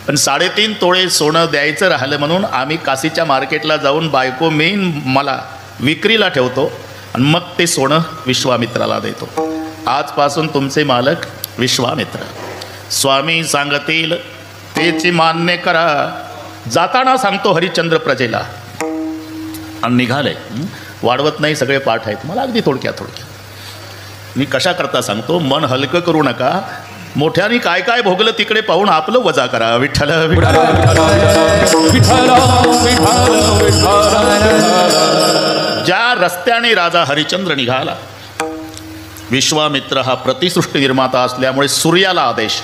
पण 3.5 तोळे सोनं द्यायचं राहिलं म्हणून आम्ही काशीच्या मार्केटला जाऊन बायको मला विक्रीला ठेवतो आणि मग ते सोनं विश्वामित्राला देतो. आजपासून तुमचे मालक विश्वामित्र. स्वामी सांगतील तेची मान्य करा. जाताना सांगतो हरिश्चंद्र प्रजेला. आणि निघाले. वाढवत नाही, सगळे पाठ आहेत. मला अगदी थोडक्यात मी कशा करता सांगतो. मन हलकं करू नका. मोठ्याने काय काय भोगलं तिकडे पाहून आपलं वजा करा. विठ्ठल विठ्ठल ज्या रस्त्याने राजा हरिश्चंद्र निघाला, विश्वामित्र हा प्रतिसृष्टी निर्माता असल्यामुळे सूर्याला आदेश.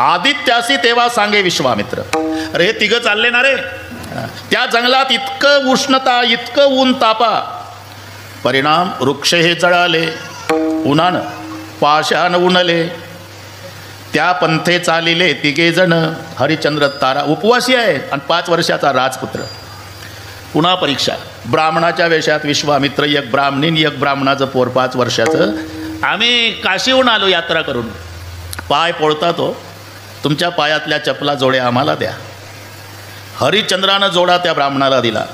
आदित्यासी तेव्हा सांगे विश्वामित्र. अरे 3 चालले ना रे. त्या जंगलात इतकं उष्णता, इतकं ऊन तापा, परिणाम वृक्ष हे जळाले, उन्हानं पाषाण उनले, त्या पंथे चालिले तिघे जण. हरिश्चंद्र तारा उपवासी आहे आणि 5 वर्षाचा राजपुत्र. पुन्हा परीक्षा. ब्राह्मणाच्या वेशात विश्वामित्र, एक ब्राह्मणीन एक ब्राह्मणाचं पोर 5 वर्षाचं. आम्ही काशीहून आलो यात्रा करून. पाय पोळता तो, तुमच्या पायातल्या चपला जोड्या आम्हाला द्या. हरिश्चंद्रानं जोडा त्या ब्राह्मणाला दिला.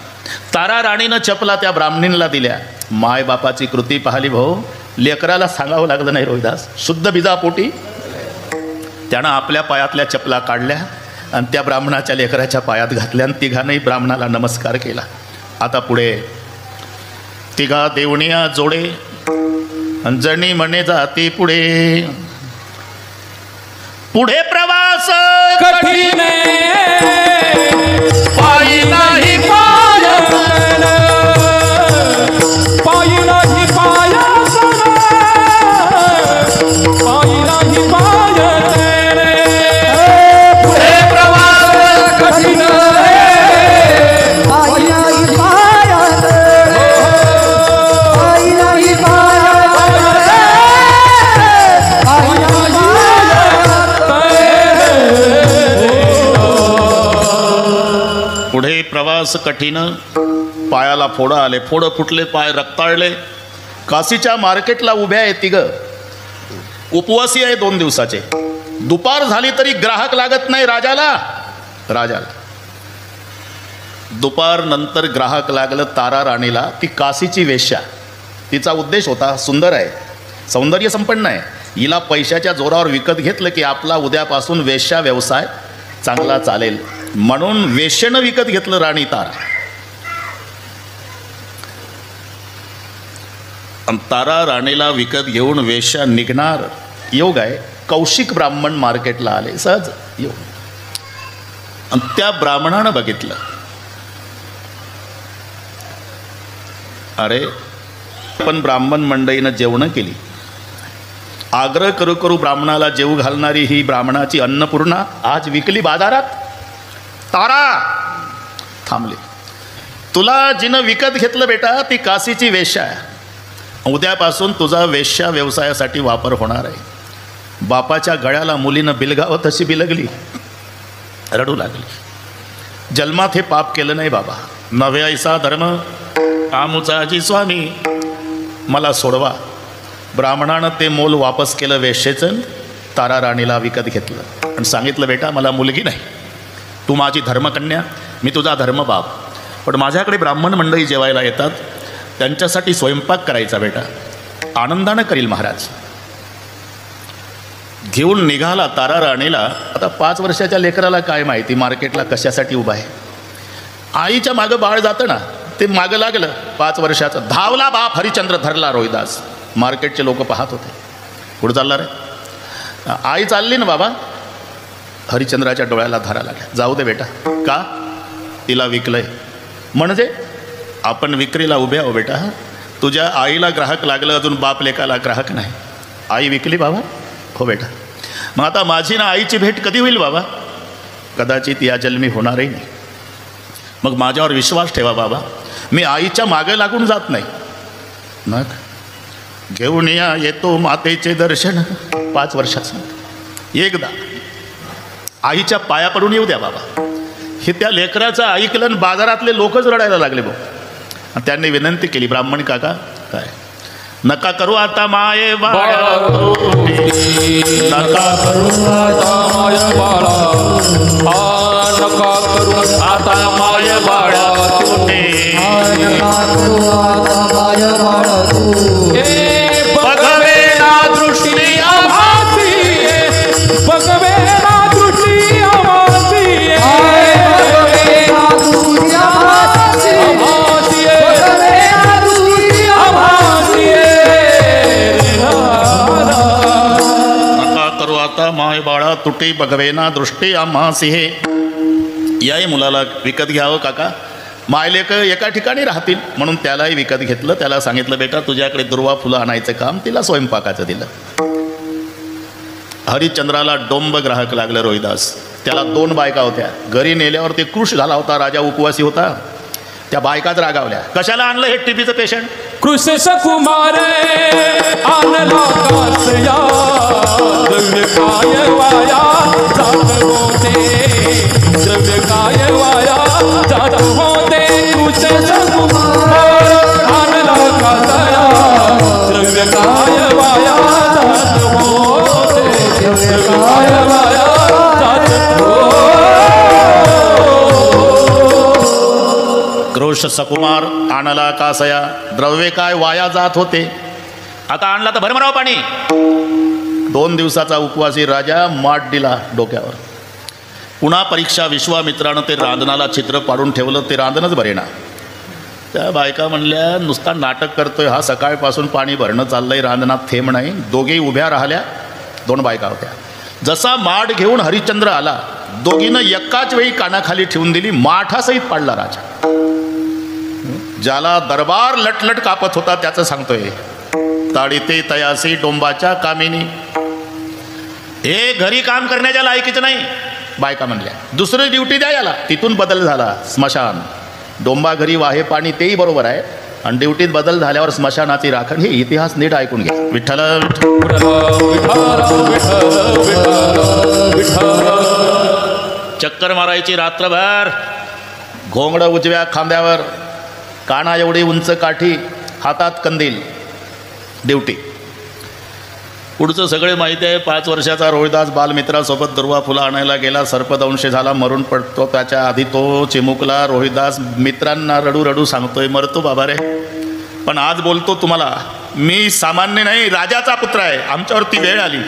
तारा राणीनं चपला त्या ब्राह्मणींना दिल्या. मायबापाची कृती पाहिली भाऊ. लेकराला सांगावं लागलं नाही रोहिदास. शुद्ध बिजापोटी त्यानं आपल्या पायातल्या चपला काढल्या आणि त्या ब्राह्मणाच्या लेकराच्या पायात घातल्या आणि तिघांनाही ब्राह्मणाला नमस्कार केला. आता पुढे तिघा देवणिया जोडे आणि जणी म्हणे जाती पुढे. पुढे प्रवास कठीण पायी नाही पायन, पायी नाही पायासन, पायी नाही पायासन. पुढे प्रवास कठीण पायी नाही पायात, पायी नाही पायात, पायी नाही पुढे प्रवास कठीण. पायाला फोडं आले, फोडं फुटले, पाय रक्ताळले. काशीच्या मार्केटला उभ्या आहे तिघं. उपवासी आहे 2 दिवसाचे. दुपार झाली तरी ग्राहक लागत नाही राजाला. दुपार नंतर ग्राहक लागलं तारा राणीला. ती काशीची वेश्या. तिचा उद्देश होता, सुंदर आहे, सौंदर्य संपन्न आहे, हिला पैशाच्या जोरावर विकत घेतलं की आपला उद्यापासून वेश्या व्यवसाय चांगला चालेल, म्हणून वेश्येनं विकत घेतलं राणी तारा. आणि तारा राणीला विकत घेऊन वेश्या निघणार. योग आहे, कौशिक ब्राह्मण मार्केटला आले सहज योग. आणि त्या ब्राह्मणानं बघितलं, अरे पण ब्राह्मण मंडळीनं जेवणं केली. आग्रह करू करू ब्राह्मणाला जेवू घालणारी ही ब्राह्मणाची अन्नपूर्णा आज विकली बाजारात. तारा थांबली. तुला जिनं विकत घेतलं बेटा ती काशीची वेश्या आहे. उद्यापासून तुझा वेश्या व्यवसायासाठी वापर होणार आहे. बापाच्या गळ्याला मुलीनं बिलगावं तशी बिलगली, रडू लागली. जन्मात हे पाप केलं नाही बाबा. नव्हे ऐसा धर्म आमुचाजी स्वामी, मला सोडवा. ब्राह्मणानं ते मोल वापस केलं वेश्येचं. तारा राणीला विकत घेतलं आणि सांगितलं, बेटा मला मुलगी नाही, तू माझी धर्मकन्या, मी तुझा धर्मबाप, पण माझ्याकडे ब्राह्मण मंडळी जेवायला येतात, त्यांच्यासाठी स्वयंपाक करायचा बेटा, आनंदानं करील महाराज. घेऊन निघाला तारा राणीला. आता 5 वर्षाच्या लेकराला काय माहिती मार्केटला कशासाठी उभा आहे. आईच्या मागं बाळ जातं ना, ते मागं लागलं. 5 वर्षाचं धावला बाप. हरिश्चंद्र धरला रोहिदास. मार्केटचे लोक पाहत होते. कुठं चालला रे? आई चालली ना बाबा. हरिश्चंद्राच्या डोळ्याला धारा लागल्या. जाऊ दे बेटा. का? तिला विकलंय. म्हणजे आपण विक्रीला उभे आहो बेटा. तुझ्या आईला ग्राहक लागलं, अजून बाप लेकाला ग्राहक नाही. आई विकली बाबा. हो बेटा. मग आता माझी ना आईची भेट कधी होईल बाबा? कदाचित या जन्मी होणारही नाही. मग माझ्यावर विश्वास ठेवा बाबा, मी आईच्या मागे लागून जात नाही. मग घेऊन या येतो मातेचे दर्शन. 5 वर्षाचं एकदा आईच्या पाया पडून येऊ द्या बाबा. हे त्या लेकराचं ऐकलं आणि बाजारातले लोकच रडायला लागले भाऊ. त्यांनी विनंती केली, ब्राह्मण काका काय नका करू आता माये बाळा, नका करू आता माय बाळा, नका करू आता माये बाळा तोटे. बघवे ना दृष्टी आभासी, बघवे ना दृष्टी आभासी, आता माय बाळा तुटे बघवेना दृष्टी आम्हासी. हे याही मुलाला विकत घ्यावं काका. मायलेक एका ठिकाणी राहतील म्हणून त्यालाही विकत घेतलं. त्याला सांगितलं, बेटा तुझ्याकडे दुर्वा फुलं आणायचं काम. तिला स्वयंपाकाचं दिलं. हरिश्चंद्राला डोंब ग्राहक लागलं रोहिदास. त्याला 2 बायका होत्या. घरी नेल्यावर ते कृश झाला होता. राजा उपवासी होता. त्या बायकाच रागावल्या, कशाला आणलं हे टीबीचं पेशंट. कृष्ण सकुमार आणला कासया द्रव्य काय वाया जात होते द्रव्य काय वाया जात होते कृष्ण सकुमार आणला कासया द्रव्य काय वाया जात होते द्रव्य काय वाया जात क्रोश सकुमार आणला कासया द्रव्य काय वाया जात होते. आता आणला तर भरमराव पाणी. 2 दिवसाचा उपवासी राजा माठ दिला डोक्यावर. पुन्हा परीक्षा विश्वामित्रानं ते रांधणाला चित्र पाडून ठेवलं. ते रांधणच भरेना. त्या बायका म्हणल्या नुसता नाटक करतोय हा, सकाळपासून पाणी भरणं चाललंय, रांधणात थेंब नाही. दोघेही उभ्या राहिल्या. 2 बायका होत्या. जसा माठ घेऊन हरिश्चंद्र आला, दोघीनं एकाच वेळी कानाखाली ठेवून दिली. माठासहित पाडला राजा. ज्याला दरबार लटलट कापत होता त्याचं सांगतोय. ताडिते तयासी डोंबाच्या कामिनी. हे घरी काम करण्याच्या लायकीचं नाही. बायका म्हणल्या दुसरी ड्युटी द्या याला. तिथून बदल झाला. स्मशान. डोंबा घरी वाहे पाणी तेही बरोबर आहे, आणि ड्युटीत बदल झाल्यावर स्मशानाची राखण. हे इतिहास नीट ऐकून घ्या. विठ्ठल चक्कर मारायची रात्रभर. घोंगडं उजव्या खांद्यावर, काना एवढी उंच काठी, हातात कंदील. ड्युटी. पुढचं सगळे माहिती आहे. 5 वर्षाचा रोहिदास बालमित्रासोबत दुर्वा फुलं आणायला गेला. सर्पदंश झाला, मरून पडतो. त्याच्या आधी तो चिमुकला. रोहिदास मित्रांना रडू रडू सांगतोय मरतो बाबा रे, पण आज बोलतो तुम्हाला, मी सामान्य नाही, राजाचा पुत्र आहे. आमच्यावरती वेळ आली.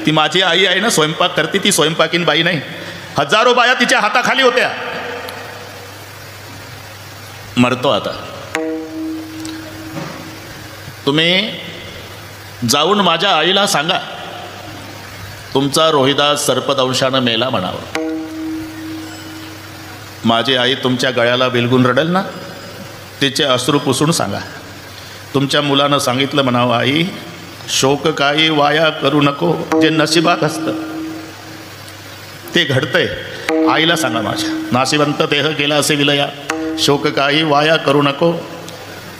ती माझी आई आहे ना, स्वयंपाक करते, ती स्वयंपाकीन बाई नाही. हजारो बाया तिच्या हाताखाली होत्या. मरतो आता. तुम्ही जाऊन माझ्या आईला सांगा तुमचा रोहिदास सर्पदंशानं मेला म्हणावं. माझी आई तुमच्या गळ्याला बिलगून रडेल ना, तिचे अश्रू पुसून सांगा. तुमच्या मुलानं सांगितलं म्हणावं, आई शोक काही वाया करू नको, जे नशिबात असतं ते घडतंय. आईला सांगा माझ्या, नाशिवंत देह गेला असे विलया, शोक काही वाया करू नको,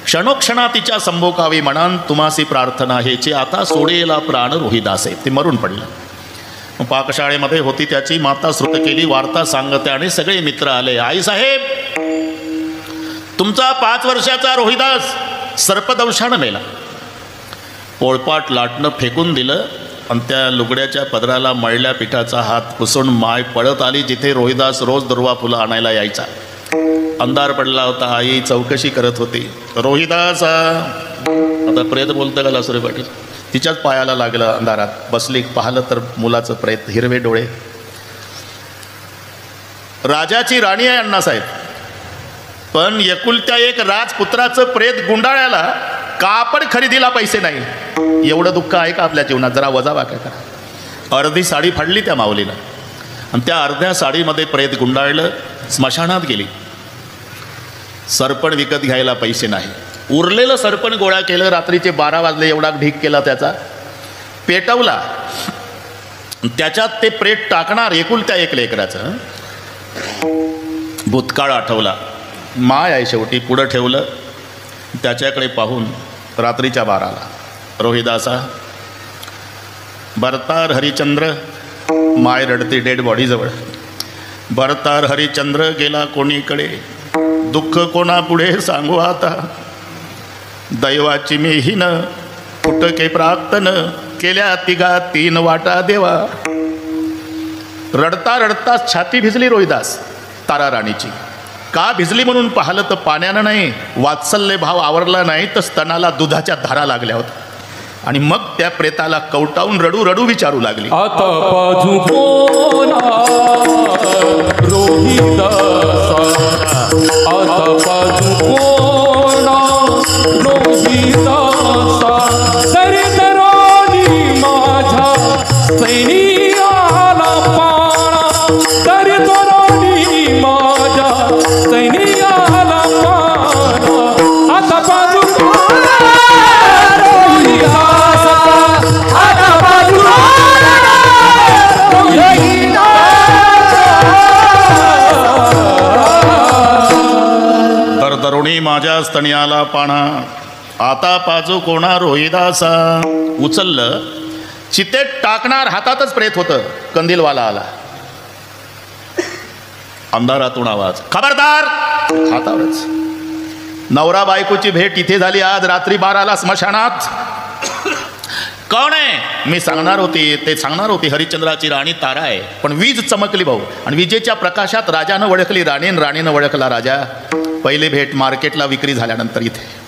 क्षणोक्षणा तिच्या संभोकावी म्हणान तुम्हासी प्रार्थना हेची, आता सोडेला प्राण रोहिदासे. ते मरून पडलं. पाकशाळेमध्ये होती त्याची माता श्रुत केली, वार्ता सांगते आणि सगळे मित्र आले. आई साहेब, तुमचा 5 वर्षाचा रोहिदास सर्पदंशानं मेला. पोळपाट लाटणं फेकून दिलं आणि त्या लुगड्याच्या पदराला मळल्या पिठाचा हात पुसून माय पळत आली जिथे रोहिदास रोज दुर्वा फुलं आणायला यायचा. अंधार पडला होता. आई चौकशी करत होती. रोहिदास, आता प्रेत बोलतं का लासुरे पाटील? तिच्याच पायाला लागलं. अंधारात बसली, पाहिलं तर मुलाचं प्रेत, हिरवे डोळे. राजाची राणी आहे अण्णासाहेब, पण एकुलत्या एक राजपुत्राचं प्रेत गुंडाळ्याला कापड खरेदीला पैसे नाही. एवढं दुःख आहे का आपल्या जीवनात? जरा वजावाका करा. अर्धी साडी फाडली त्या माऊलीनं आणि त्या अर्ध्या साडीमध्ये प्रेत गुंडाळलं. स्मशानात गेली. सरपण विकत घ्यायला पैसे नाही. उरलेलं सरपण गोळा केलं. रात्रीचे 12 वाजले. एवढा ढीक केला त्याचा, पेटवला. त्याच्यात ते प्रेत टाकणार. एकुलत्या एक लेकराचं. भूतकाळ आठवला. माय आहे शेवटी. पुढं ठेवलं. त्याच्याकडे पाहून रात्रीच्या 12ला, रोहिदासा, भरतार हरिचंद्र. माय रडते डेड बॉडीजवळ. भरतार हरिचंद्र गेला कोणीकडे, दुःख कोणापुढे सांगू आता. दैवाची मी हीन, फुटके प्रार्थन, केल्या 3 वाटा देवा. रडता रडता छाती भिजली रोहिदास तारा राणीची. का भिजली म्हणून पाहिलं तर पाण्यानं नाही, वात्सल्य भाव आवरला नाही तर स्तनाला दुधाच्या धारा लागल्या होत्या. आणि मग त्या प्रेताला कवटावून रडू रडू विचारू लागली, आता बाजू कोणा रोहिदासा, आता बाजू कोणा रोहिदासा. तरी तरोनी माझ्या सैनियाला पाळा, तरी तरोनी माझ्या सैनियाला पाळा. आता बाजू तरुणी माझ्या स्तनियाला पाणा. आता पाजू कोणा रोहिदासा. उचललं, चितेत टाकणार हातातच प्रेत होतं. कंदीलवाला आला, अंधारातून आवाज, खबरदार. हातावरच. नवरा बायकोची भेट इथे झाली आज रात्री 12ला स्मशानात. कोण आहे? मी सांगणार होती, ते सांगणार होती हरिश्चंद्राची राणी तारा आहे. पण वीज चमकली भाऊ, आणि विजेच्या प्रकाशात राजानं ओळखली राणी, राणीनं ओळखला राजा. पहिली भेट मार्केटला विक्री झाल्यानंतर इथे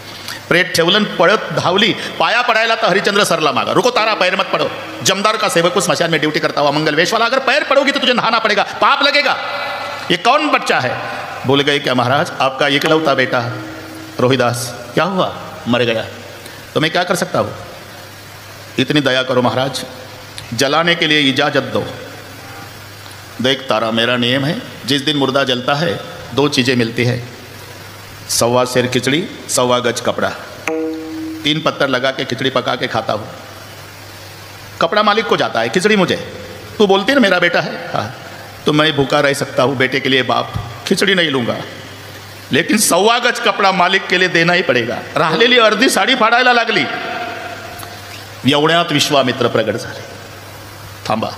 प्रेत ठेवलं, पळत धावली. पाया पडायला तर हरिश्चंद्र सरला मागा. रुको तारा, पैर मत पडो. जमदार का सेवक को स्मशान में ड्यूटी करता हुआ मंगल वेश वाला, अगर पैर पड़ोगी तो तुझे नहाना पड़ेगा, पाप लगेगा. ये कौन बच्चा है? बोल गए क्या महाराज, आपका इकलौता बेटा रोहिदास. क्या हुआ? मर गया. तो मैं क्या कर सकता हूँ? इतनी दया करो महाराज, जलाने के लिए इजाज़त दो. देख तारा, मेरा नियम है, जिस दिन मुर्दा जलता है 2 चीज़ें मिलती है, 1.25 सेर खिचड़ी, 1.25 गज कपड़ा. 3 पत्थर लगा के खिचड़ी पका के खाता हूँ. कपड़ा मालिक को जाता है, खिचड़ी मुझे. तू बोलती ना मेरा बेटा है, हाँ, तो मैं भूखा रह सकता हूँ बेटे के लिए बाप, खिचड़ी नहीं लूँगा, लेकिन 1.25 गज कपडा मालिक के लिए देना ही पडेगा. राहिलेली अर्धी साडी फाडायला लागली. एवढ्यात विश्वामित्र प्रगट झाले. थांबा,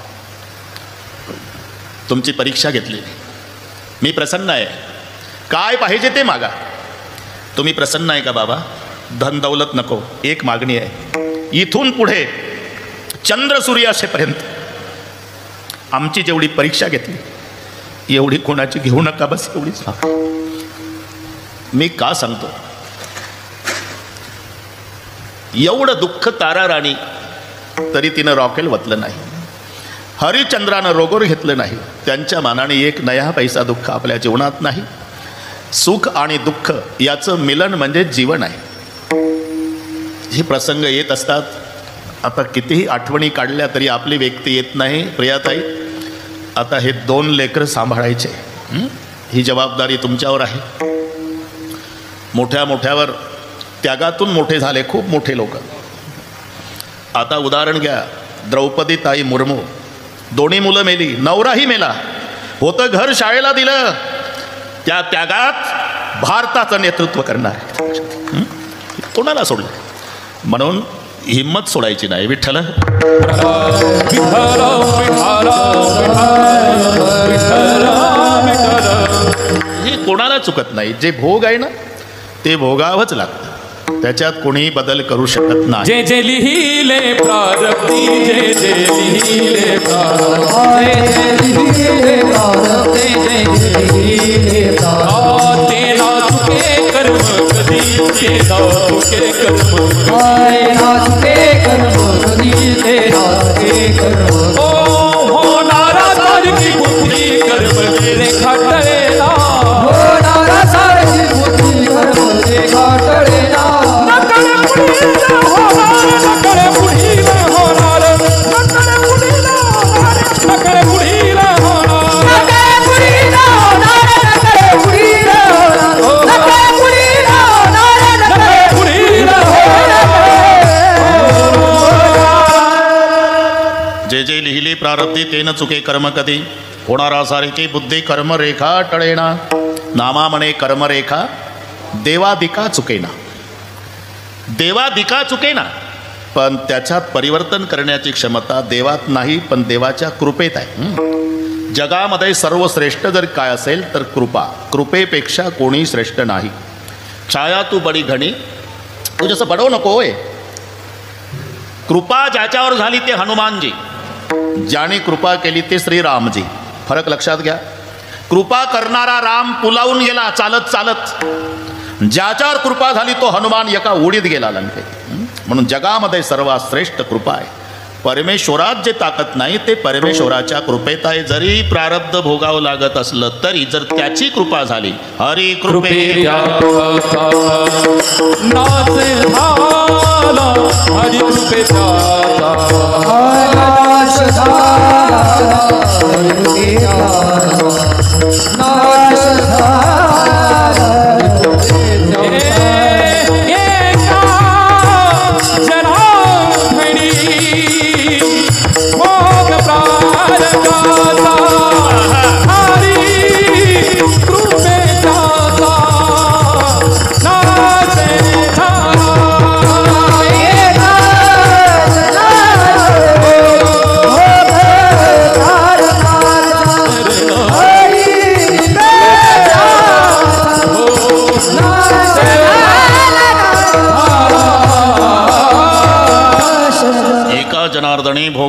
तुमची परीक्षा घेतली, मी प्रसन्न आहे, काय पाहिजे ते मागा. तुम्ही प्रसन्न आहे का बाबा? धन दौलत नको, एक मागणी आहे. इथून पुढे चंद्र सूर्य असेपर्यंत आमची जेवढी परीक्षा घेतली एवढी कोणाची घेऊ नका, बस एवढीच मागा. मी का सांगतो? एवढं दुःख तारा राणी, तरी तिनं रॉकेल वतलं नाही. हरिश्चंद्रानं रोगोर घेतलं नाही. त्यांच्या मानाने एक नया पैसा दुःख आपल्या जीवनात नाही. सुख आणि दुःख याचं मिलन म्हणजे जीवन आहे. हे प्रसंग येत असतात. आता कितीही आठवणी काढल्या तरी आपली व्यक्ती येत नाही. प्रियाताई, आता हे 2 लेकरं सांभाळायचे, ही जबाबदारी तुमच्यावर आहे. मोठ्या मोठ्यावर त्यागातून मोठे झाले खूप मोठे लोक. आता उदाहरण घ्या, द्रौपदी ताई मुर्मू, 2 मुलं मेली, नवराही मेला, होतं घर शाळेला दिलं. त्या त्यागात भारताचं नेतृत्व करणार कोणाला सोडलं? म्हणून हिम्मत सोडायची नाही. विठ्ठल हे कोणाला चुकत नाही. जे भोग आहे ना ते भोगावंच लागतं, त्याच्यात कोणी बदल करू शकत नाही. जे जे लिहिले प्रारब्धी, जे जे लिहिले प्रारब्धी, ते ना चुके कर्म कधी, ते ना चुके कर्म होणारा सारखी बुद्धी कर्म रेखा टळेना, होणारा सारखी बुद्धी कर्म रेखा टळेना. नकडे पुढीला होणार, नकडे पुढीला होणार, नकडे पुढीला होणार, नकडे पुढीला होणार, नकडे पुढीला होणार, नकडे पुढीला होणार, नकडे पुढीला होणार, नकडे पुढीला होणार. जे जे लिहिली प्रारब्धी ते न चुके कर्म कधी, होणारा सारखी बुद्धी कर्म रेखा टळेना. नामा म्हणे कर्मरेखा, देवादिका चुकेना. देवादिका चुकेना, पण त्याच्यात परिवर्तन करण्याची क्षमता देवात नाही, पण देवाच्या कृपेत आहे. जगामध्ये सर्वश्रेष्ठ जर काय असेल तर कृपा. कृपेपेक्षा कोणी श्रेष्ठ नाही. छाया तू बडी घणी, तू जसं बडवू नको होय. कृपा ज्याच्यावर झाली ते हनुमानजी, ज्याने कृपा केली ते श्रीरामजी. फरक लक्षात घ्या. कृपा करणारा राम पुलावून गेला चालत चालत, ज्याच्यावर कृपा झाली तो हनुमान एका उडीत गेला लंकेत. म्हणून जगामध्ये सर्वात श्रेष्ठ कृपा आहे. परमेश्वरात जे ताकद नाही ते परमेश्वराच्या कृपेत आहे. जरी प्रारब्ध भोगावं लागत असलं तरी जर त्याची कृपा झाली, हरी कृपे नाच झाला, हरी कृपेचा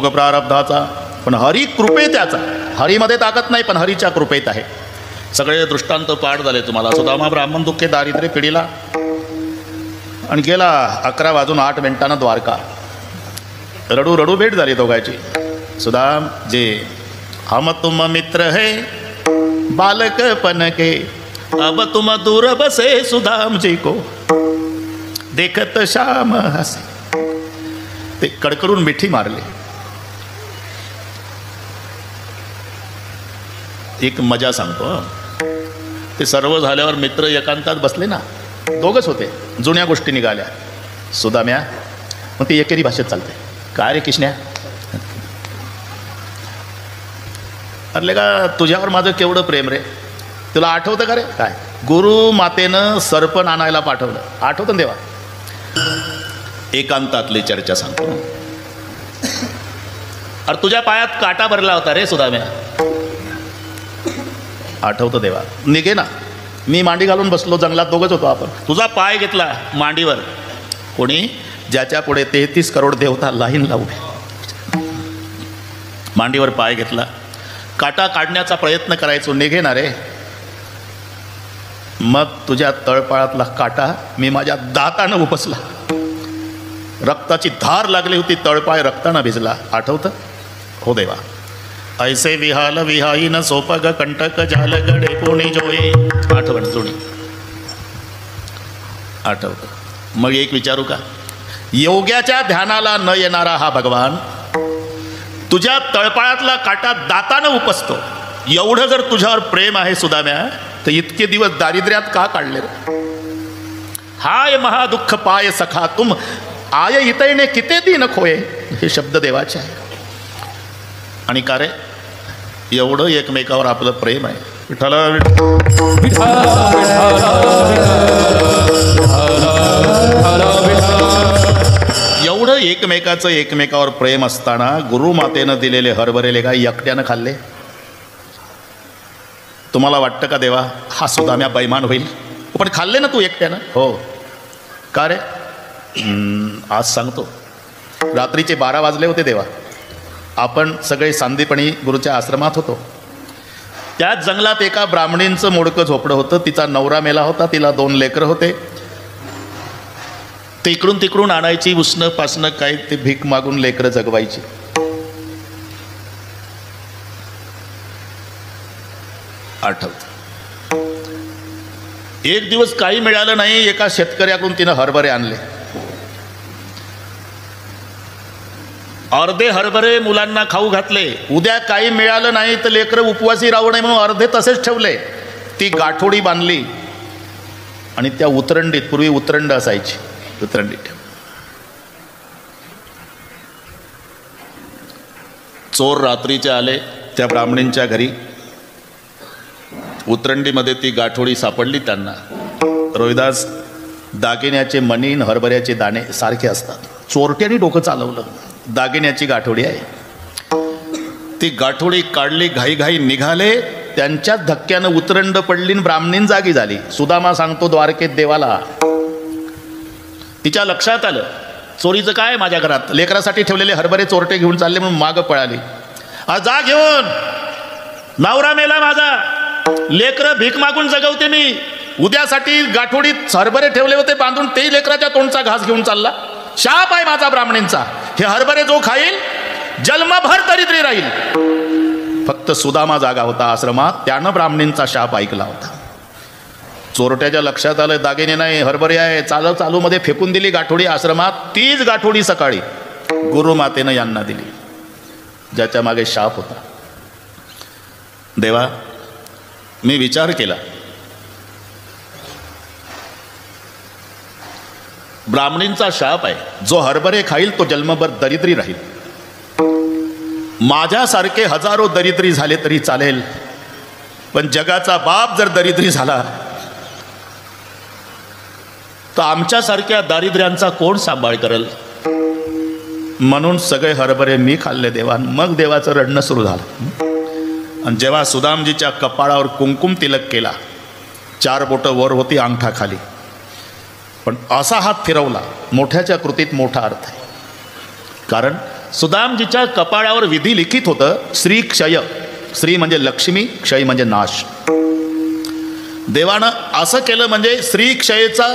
भोग प्रारब्धाचा, पण हरी कृपे त्याचा. हरीमध्ये ताकद नाही, पण हरीच्या कृपेत आहे. सगळे दृष्टांत पाठ झाले तुम्हाला. सुदामा ब्राह्मण दुःखे दारिद्र्य पिढीला आणि गेला 11 वाजून 8 मिनिटांना द्वारका. रडू रडू भेट झाली दोघांची. सुदाम जे हम तुम मित्र है बालकपन के, अब तुम दूर बसे सुदाम जी को देखत श्याम हसे. ते कडकडून मिठी मारले. एक मजा सांगतो. ते सर्व झाल्यावर मित्र एकांतात बसले ना, दोघच होते. जुन्या गोष्टी निघाल्या. सुदाम्या मग ती एकेरी भाषेत चालते. काय रे किशन्या, अरे का तुझ्यावर माझं केवढं प्रेम रे. तुला आठवतं का रे काय गुरु मातेनं सरपण आणायला पाठवलं, आठवतं देवा. एकांतातली चर्चा सांगतो. अरे तुझ्या पायात काटा भरला होता रे सुदाम्या, आठवतं देवा. निघे ना, मी मांडी घालून बसलो, जंगलात दोघंच होतो आपण. तुझा पाय घेतला मांडीवर. कोणी? ज्याच्या पुढे 33 करोड देवता लाईन लावू. मांडीवर पाय घेतला, काटा काढण्याचा प्रयत्न करायचो. निघे ना रे. मग तुझ्या तळपाळातला काटा मी माझ्या दातानं उपसला. रक्ताची धार लागली होती, तळपाय रक्तानं भिजला. आठवतं? हो देवा. ऐसे विहाल विहाई न सोपग कंटक झाल गडे कोणी जोये. आठवण जुनी आठवतं. मग एक विचारू का? योग्याच्या ध्यानाला न येणारा हा भगवान तुझ्या तळपाळातला काटा दातानं उपसतो. एवढं जर तुझ्यावर प्रेम आहे सुदाम्या, तर इतके दिवस दारिद्र्यात का काढले रे? हाय महादुःख पाय सखा तुम आय इतैने किते दिन खोये. हे शब्द देवाचे आहे. आणि का रे एवढं एकमेकावर आपलं प्रेम आहे. विठ्ठला एवढं एकमेकाचं एकमेकावर प्रेम असताना गुरुमातेनं दिलेले हरभरेले काय एकट्यानं खाल्ले? तुम्हाला वाटतं का देवा हा सुदाम्या बैमान होईल? पण खाल्ले ना तू एकट्यानं. हो का रे? आज सांगतो. रात्रीचे 12 वाजले होते देवा. आपण सगळे सांदीपणी गुरुच्या आश्रमात होतो. त्याच जंगलात एका ब्राह्मणींचं मोडकं झोपडं होतं. तिचा नवरा मेला होता, तिला 2 लेकरं होते. ते इकडून तिकडून आणायची उष्ण पासणं काय ते भीक मागून लेकरं जगवायची. आठवत. एक दिवस काही मिळालं नाही. एका शेतकऱ्याकडून तिनं हरभरे आणले. अर्धे हरभरे मुलांना खाऊ घातले. उद्या काही मिळालं नाही तर लेकरं उपवासी राहू नये म्हणून अर्धे तसेच ठेवले. ती गाठोडी बांधली आणि त्या उतरंडीत, पूर्वी उतरंड असायची, उतरंडीत ठेव. चोर रात्रीचे आले त्या ब्राह्मणींच्या घरी. उतरंडीमध्ये ती गाठोडी सापडली त्यांना. रोहिदास, दागिन्याचे मणी आणि हरभऱ्याचे दाणे सारखे असतात. चोरट्याने डोकं चालवलं. दागिन्याची गाठोडी आहे. ती गाठोडी काढली, घाईघाई निघाले. त्यांच्याच धक्क्यानं उतरंड पडली आणि ब्राह्मणीन जागी झाली. सुदामा सांगतो द्वारकेत देवाला. तिच्या लक्षात आलं चोरीचं काय माझ्या घरात. लेकरासाठी ठेवलेले हरभरे चोरटे घेऊन चालले म्हणून मागं पळाली. आज जा घेऊन, नवरा मेला माझा, लेकरं भीक मागून जगवते मी. उद्यासाठी गाठोडीत हरभरे ठेवले होते बांधून, तेही लेकराच्या तोंडचा घास घेऊन चालला. शाप आहे माझा ब्राह्मणींचा. हे हरभरे जो खाईल जन्मभर दरिद्री राहील. फक्त सुदामा जागा होता आश्रमात, त्यानं ब्राह्मणींचा शाप ऐकला होता. चोरट्याच्या लक्षात आलं दागिने नाही हरभरे आहे. चालू मध्ये फेकून दिली गाठोडी आश्रमात. तीच गाठोडी सकाळी गुरुमातेनं यांना दिली, ज्याच्या मागे शाप होता. देवा, मी विचार केला, ब्राह्मणींचा शाप आहे. जो हरभरे खाईल तो जन्मभर दरिद्री राहील. माझ्यासारखे हजारो दरिद्री झाले तरी चालेल, पण जगाचा बाप जर दरिद्री झाला तर आमच्यासारख्या दारिद्र्यांचा कोण सांभाळ करेल? म्हणून सगळे हरभरे मी खाल्ले देवा. मग देवाचं रडणं सुरू झालं. आणि जेव्हा सुदामजीच्या कपाळावर कुंकुम तिलक केला, 4 बोटं वर होती, अंगठा खाली, पण असा हात फिरवला. मोठ्याच्या कृतीत मोठा अर्थ आहे. कारण सुदामजीच्या कपाळावर विधी लिखित होतं श्री क्षय. श्री म्हणजे लक्ष्मी, क्षय म्हणजे नाश. देवानं असं केलं म्हणजे श्री क्षयचा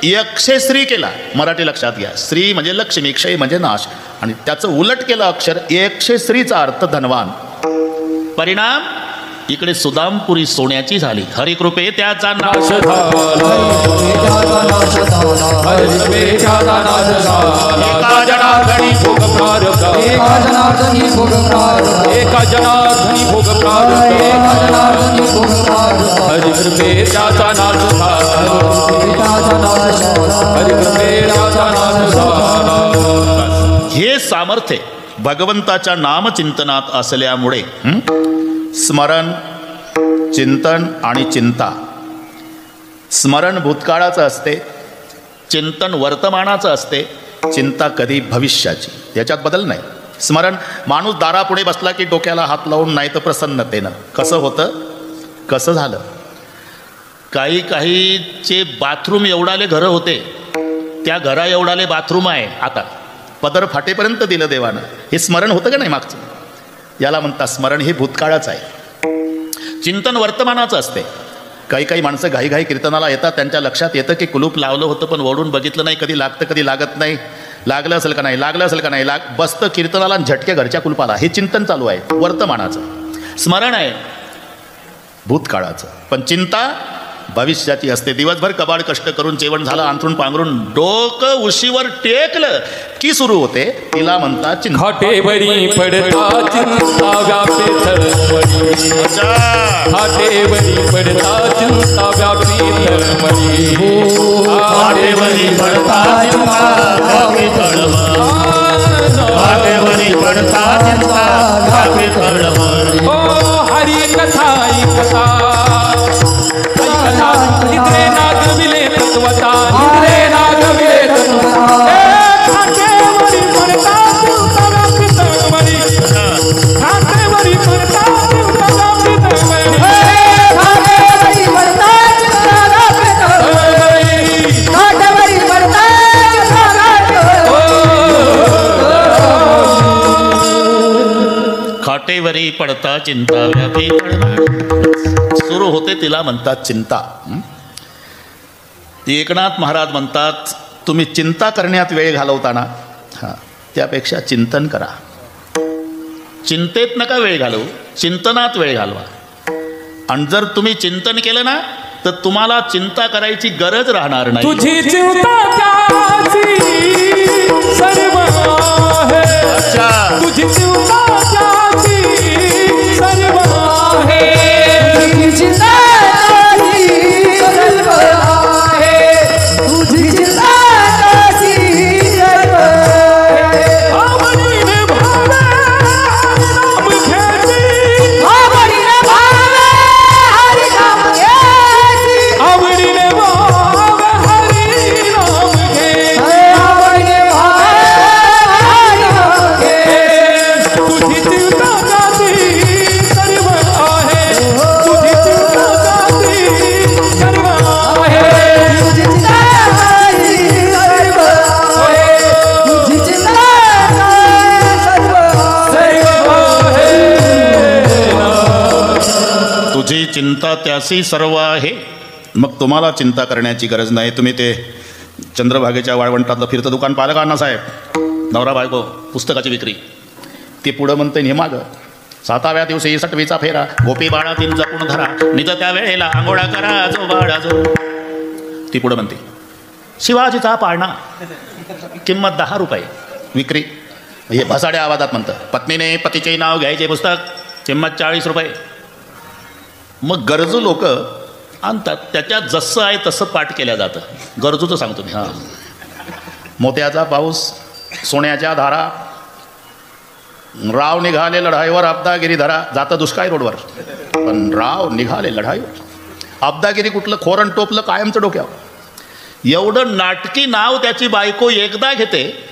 यक्षश्री केला. मराठी लक्षात घ्या. श्री म्हणजे लक्ष्मी, क्षय म्हणजे नाश, आणि त्याचं उलट केलं अक्षर. यक्षश्रीचा अर्थ धनवान. परिणाम इकडे सुदामपुरी सोन्याची झाली. हरिकृपे त्याचा नाश एका जनार्दनी भोग प्रारब्ध एका जनार्दनी भोग प्रारब्ध हरिकृपे त्याचा नाश झाला हरिकृपे त्याचा नाश झाला. हे सामर्थ्य भगवंताच्या नामचिंतनात असल्यामुळे स्मरण, चिंतन आणि चिंता. स्मरण भूतकाळाचं असते, चिंतन वर्तमानाचं असते, चिंता कधी भविष्याची. याच्यात बदल नाही. स्मरण, माणूस दारापुढे बसला की डोक्याला हात लावून, नाही तर प्रसन्नतेनं. कसं होतं, कसं झालं. काहीचे बाथरूम एवढाले घरं होते, त्या घरा एवढाले बाथरूम आहे आता. पदर फाटेपर्यंत दिलं देवानं. हे स्मरण होतं का नाही मागचं. याला म्हणतात स्मरण. हे भूतकाळाचं आहे. चिंतन वर्तमानाचं असते. काही माणसं घाई कीर्तनाला येतात, त्यांच्या लक्षात येतं की कुलूप लावलं होतं पण ओढून बघितलं नाही, कधी लागतं कधी लागत नाही, लागलं असेल का नाही, लागलं असेल का नाही, बसतं कीर्तनाला आणि झटके घरच्या कुलपाला. हे चिंतन चालू आहे वर्तमानाचं. स्मरण आहे भूतकाळाचं. पण चिंता भविष्याची असते. दिवसभर कबाड कष्ट करून जेवण झालं, अंथरून पांघरून डोकं उशीवर टेकलं की सुरू होते. तिला म्हणतात चिंता. खाटेवरी पडता चिंता व्यापे तळमळी खाटेवरी पडता चिंता व्यापी तळमळी खाटेवरी पडता चिंता व्यापी तळमळ खाटेवरी पडता चिंता व्यापी तळमळ. ओ हरी कथा ऐकता निद्रे नागविले तत्वता निद्रे नागविले तत्वता खाटेवरी पडता चिंता व्यापी तळमळी खाटेवरी पडता चिंता व्यापी तळमळी खाटेवरी पडता चिंता व्यापी तळमळ सुरू होते. तिला म्हणतात चिंता. एकनाथ महाराज म्हणतात तुम्ही चिंता करण्यात वेळ घालवताना त्यापेक्षा चिंतन करा. चिंतेत नका वेळ घालवू, चिंतनात वेळ घालवा. आणि जर तुम्ही चिंतन केलं ना तर तुम्हाला चिंता करायची गरज राहणार नाही. तुझी चिंता त्याची सर्व आहे. तुझी चिंता त्याची सर्व आहे. आवडीने भावे नाम घ्यायची आवडीने भावे हरी नाम घ्यायची तुझी चिंता त्याची सर्व आहे. तुझी चिंता त्याची सर्व आहे. तुझी चिंता त्याची सर्व आहे. मग तुम्हाला चिंता करण्याची गरज नाही. तुम्ही ते चंद्रभागेच्या वाळवंटातलं फिरतं दुकान पाहिलं का अण्णासाहेब. नवरा बायको पुस्तकाची विक्री. ते पुढं म्हणते हे मागं 7व्या दिवशी 6वीचा फेरा गोपी बाळा तीन जपून धरा निज त्या वेळेला आंघोळा करा जो बाळा जो. ती पुढं म्हणते शिवाजीचा पाळणा किंमत 10 रुपये विक्री. हे भसाड्या आवाजात म्हणतं पत्नीने पतीचे नाव घ्यायचे पुस्तक किंमत 40 रुपये. मग गरजू लोक आणतात, त्याच्यात जसं आहे तसं पाठ केल्या जातं. गरजूचं सांगतो मी. मोत्याचा पाऊस, सोन्याच्या धारा, राव निघाले लढाईवर अब्दागिरी धरा. जातं दुष्काळी रोडवर पण राव निघाले लढाईवर. अब्दागिरी कुठलं खोरण टोपलं कायमचं डोक्यावर. एवढं नाटकी नाव त्याची बायको एकदा घेते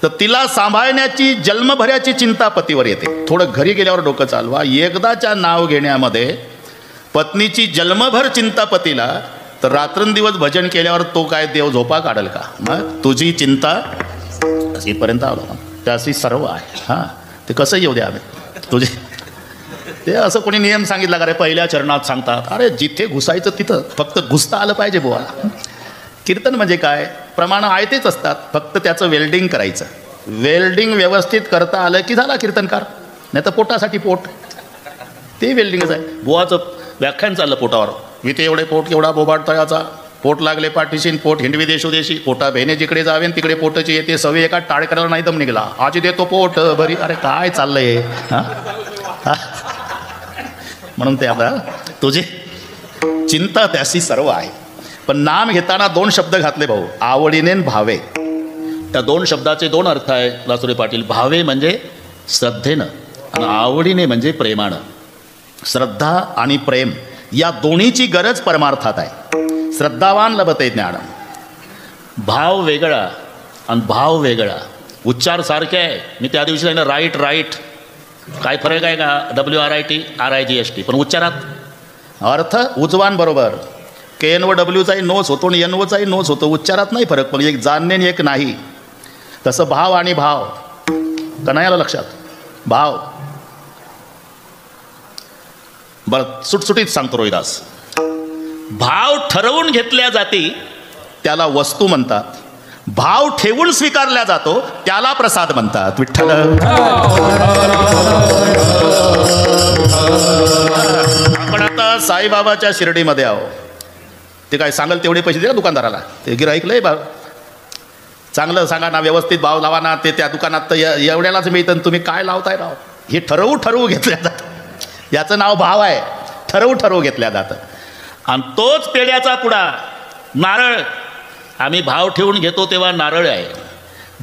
तर तिला सांभाळण्याची जन्मभराची चिंता पतीवर येते. थोडं घरी गेल्यावर डोकं चालवा. एकदाच्या नाव घेण्यामध्ये पत्नीची जन्मभर चिंता पतीला, तर रात्रंदिवस भजन केल्यावर तो काय देव झोपा काढेल का. मग तुझी चिंता इथपर्यंत आलो. त्याशी सर्व आहे. हां, ते कसं येऊ द्या आम्ही तुझे. ते असं कोणी नियम सांगितला का रे पहिल्या चरणात सांगतात? अरे जिथे घुसायचं तिथं फक्त घुसता आलं पाहिजे बुवा. कीर्तन म्हणजे काय? प्रमाणं आयतेच असतात, फक्त त्याचं वेल्डिंग करायचं. वेल्डिंग व्यवस्थित करता आलं की झाला कीर्तनकार. नाही तर पोटासाठी पोट, ते वेल्डिंगच आहे. बुवाचं व्याख्यान चाललं पोटावर. इथे एवढे पोट एवढा बोबाड तळाचा, पोट लागले पाठीशीन, पोट हिंडवी देशोदेशी, पोटा बहिणे जिकडे जावे तिकडे पोटाची येते सवय, एका टाळकराला नाही दम निघाला आजी देतो पोट बरी. अरे काय चाललंय? हां, म्हणून ते आता तुझी चिंता त्याशी सर्व आहे. पण नाम घेताना 2 शब्द घातले भाऊ, आवडीने न भावे. त्या 2 शब्दाचे 2 अर्थ आहे लासुरे पाटील. भावे म्हणजे श्रद्धेनं आणि आवडीने म्हणजे प्रेमानं. श्रद्धा आणि प्रेम या दोन्हीची गरज परमार्थात आहे. श्रद्धावान लभते ज्ञान. भाव वेगळा आणि भाव वेगळा, उच्चार सारखे आहे. मी त्या दिवशी ना राईट राईट काय फरक आहे का? WRIT RIGST, पण उच्चारात अर्थ उजवान बरोबर. KN व Wचाही नोच होतो आणि NOचाही नोच होतो. उच्चारात नाही फरक, पण एक जाणणे आणि एक नाही. तसं भाव आणि भाव का नाही आलं लक्षात? भाव बरं सुटसुटीत सांगतो रोहिदास. भाव ठरवून घेतल्या जाती त्याला वस्तू म्हणतात. भाव ठेवून स्वीकारला जातो त्याला प्रसाद म्हणतात. विठ्ठल आपण आता साईबाबाच्या शिर्डीमध्ये आहो. ते काय सांगाल तेवढे पैसे दे ना दुकानदाराला. ते गिऱ्हाईकलंय बा, चांगलं सांगा ना, व्यवस्थित भाव लावा ना. ते त्या दुकानात तर एवढ्यालाच मिळतं, तुम्ही काय लावताय राव? हे ठरवू घेतल्या जातं. याचं नाव भाव आहे. ठरवू घेतल्या जातं. आणि तोच पेढ्याचा पुडा नारळ आम्ही भाव ठेवून घेतो तेव्हा नारळ आहे.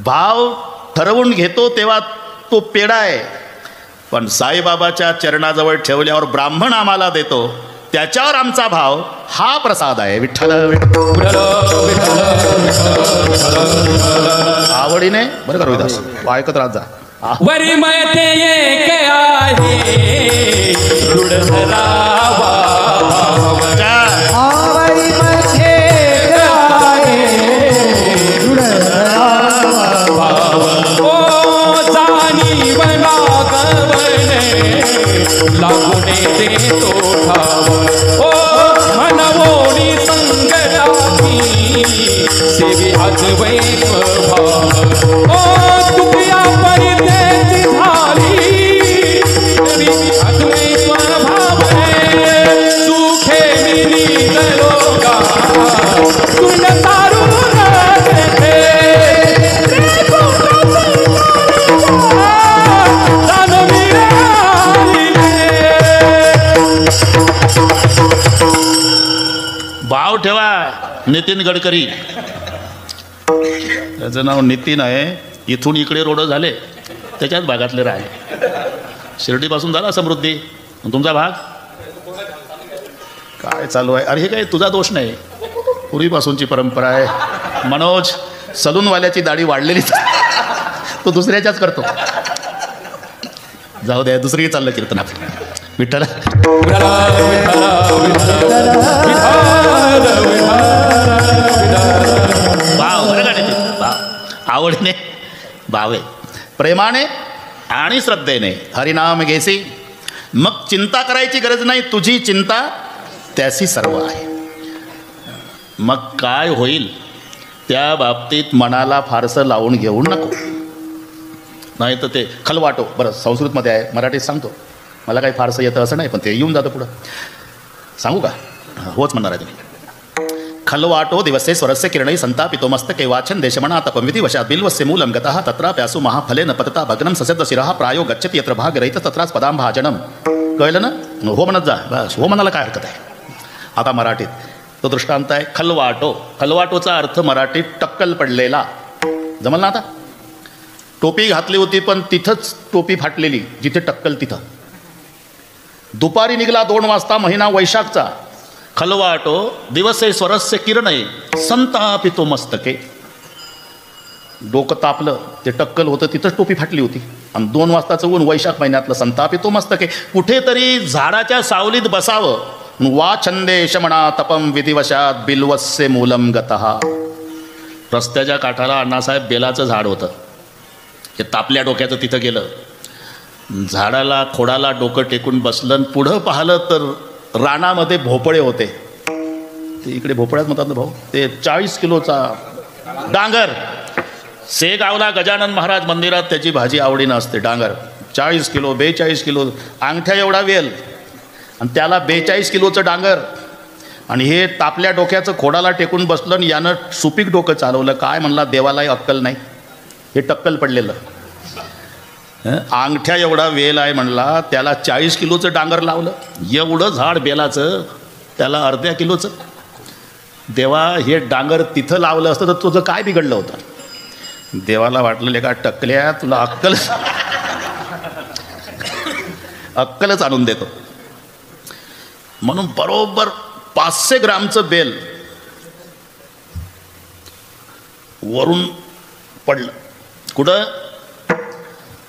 भाव ठरवून घेतो तेव्हा तो पेढा आहे. पण साईबाबाच्या चरणाजवळ ठेवल्यावर ब्राह्मण आम्हाला देतो त्याच्यावर आमचा भाव हा प्रसाद आहे. विठ्ठल आवडीने बरं का रोहिदास ऐकत राहत जा. वरी मते एक आहे रुडधरावा. आवई मध्ये गाये ओ जाणीव लागवणे लागुने देतो ठाव. ओ मनवोनी संगताची सेवी आजवै भाव. ओ तुझ्या परितेची झाली आजवै भाव. सुखे मिली गलोगा तुन तारून देते भाव ठेवा. नितीन गडकरी त्याचं नाव नितीन आहे. इथून इकडे रोड झाले त्याच्याच भागातले राहिले. शिर्डीपासून झाला समृद्धी, तुमचा भाग काय चालू आहे? अरे हे काय तुझा दोष नाही, पूर्वीपासूनची परंपरा आहे. मनोज सलूनवाल्याची दाढी वाढलेलीच, तो दुसऱ्याच्याच करतो. जाऊ द्या, दुसरी चाललं कीर्तन आपलं. विठ्ठल भाव बरं का नाही? भाव आवडीने भावे प्रेमाने आणि श्रद्धेने हरिनाम घेसी. मग चिंता करायची गरज नाही. तुझी चिंता त्याशी सर्व आहे. मग काय होईल त्या बाबतीत मनाला फारसं लावून घेऊ नको. नाही तर ते खलवाटो. बरं संस्कृतमध्ये आहे, मराठीत सांगतो. मला काही फारसं येतं असं नाही, पण ते येऊन जातं पुढं. सांगू का? होच म्हणणार आहे तुम्ही. खलवाटो दिवसे स्वरस्य किरणै संतापितो मस्तके वाचन देशमणा तपंविधी वशात बिल्वस्य मूलं गतः तत्राप्यासु महाफलेन पतता भग्नं ससद् शिरः प्रायो गच्छति यत्र भागरहित तत्राच पदां भाजनम. कळलं ना? हो म्हणत जा बस. हो म्हणाला काय हरकत आहे. आता मराठीत तो दृष्टांत आहे. खलवाटो. खलवाटोचा अर्थ मराठीत टक्कल पडलेला. जमल ना? आता टोपी घातली होती पण तिथंच टोपी फाटलेली, जिथे टक्कल तिथं. दुपारी निघाला 2 वाजता महिना वैशाखचा. खलवाटो दिवसे स्वरस्य किरणै संतापितो मस्तके. डोकं तापलं, ते टक्कल होतं तिथंच टोपी फाटली होती. आणि 2 वाजताचं ऊन वैशाख महिन्यातलं. संतापितो मस्तके. कुठेतरी झाडाच्या सावलीत बसावं. वाछंदे शमणा तपम विधिवशात बिल्वस्य मूलम गतः. रस्त्याच्या काठाला अण्णासाहेब बेलाचं झाड होतं. हे तापल्या डोक्याचं तिथं गेलं, झाडाला खोडाला डोकं टेकून बसलं आणि पुढं पाहिलं तर रानामध्ये भोपळे होते. ते इकडे भोपळ्यात म्हणतात ना भाऊ, ते 40 किलोचा डांगर. शेगावला गजानन महाराज मंदिरात त्याची भाजी आवडीनं असते. डांगर 40 किलो 42 किलो, अंगठ्या एवढा वेल आणि त्याला 42 किलोचं डांगर. आणि हे तापल्या डोक्याचं खोडाला टेकून बसलं आणि यानं सुपीक डोकं चालवलं. काय म्हणला, देवालाही अक्कल नाही, हे टक्कल पडलेलं. अंगठ्या एवढा वेल आहे म्हणला, त्याला 40 किलोचं डांगर लावलं. एवढं झाड बेलाचं, त्याला अर्ध्या किलोचं. देवा, हे डांगर तिथं लावलं असतं तर तुझं काय बिघडलं होतं? देवाला वाटलं का टकल्या, तुला अक्कलच आणून देतो. म्हणून बरोबर 500 ग्रामचं बेल वरून पडलं. कुठं?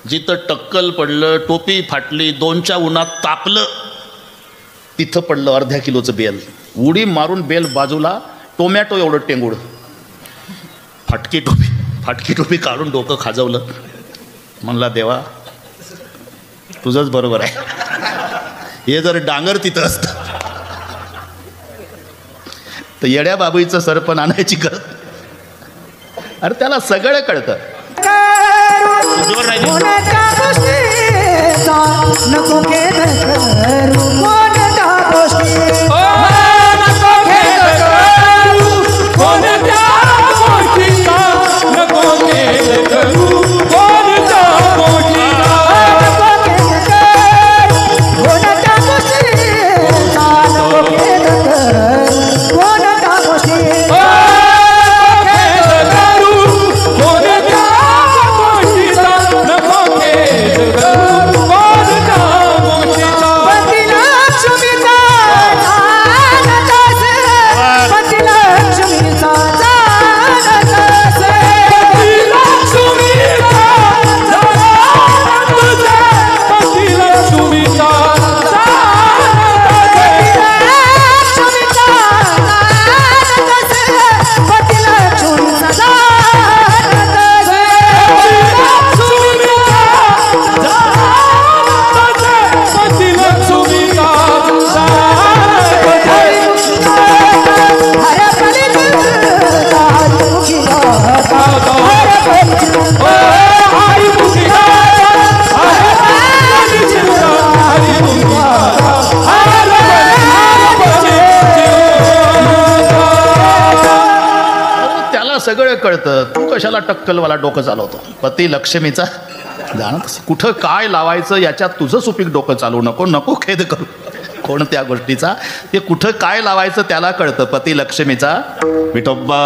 जिथं टक्कल पडलं, टोपी फाटली, 2च्या उन्हात तापलं, तिथं पडलं अर्ध्या किलोचं बेल. उडी मारून बेल बाजूला, टोमॅटो एवढं टेंगूड. फाटकी टोपी काढून डोकं खाजवलं. म्हणला, देवा तुझंच बरोबर आहे. हे जर डांगर तिथं असतं तर येड्या बाबूचं सरपण आणायची गरज. अरे त्याला सगळं कळतं. नको सगळं कळतं. तू कशाला टक्कलवाला डोकं चालवतो? पती लक्ष्मीचा जाणं. कुठं काय लावायचं याच्यात तुझं सुपीक डोकं चालवू नको खेद करू कोणत्या गोष्टीचा. ते कुठं काय लावायचं त्याला कळतं. पती लक्ष्मीचा विठोबा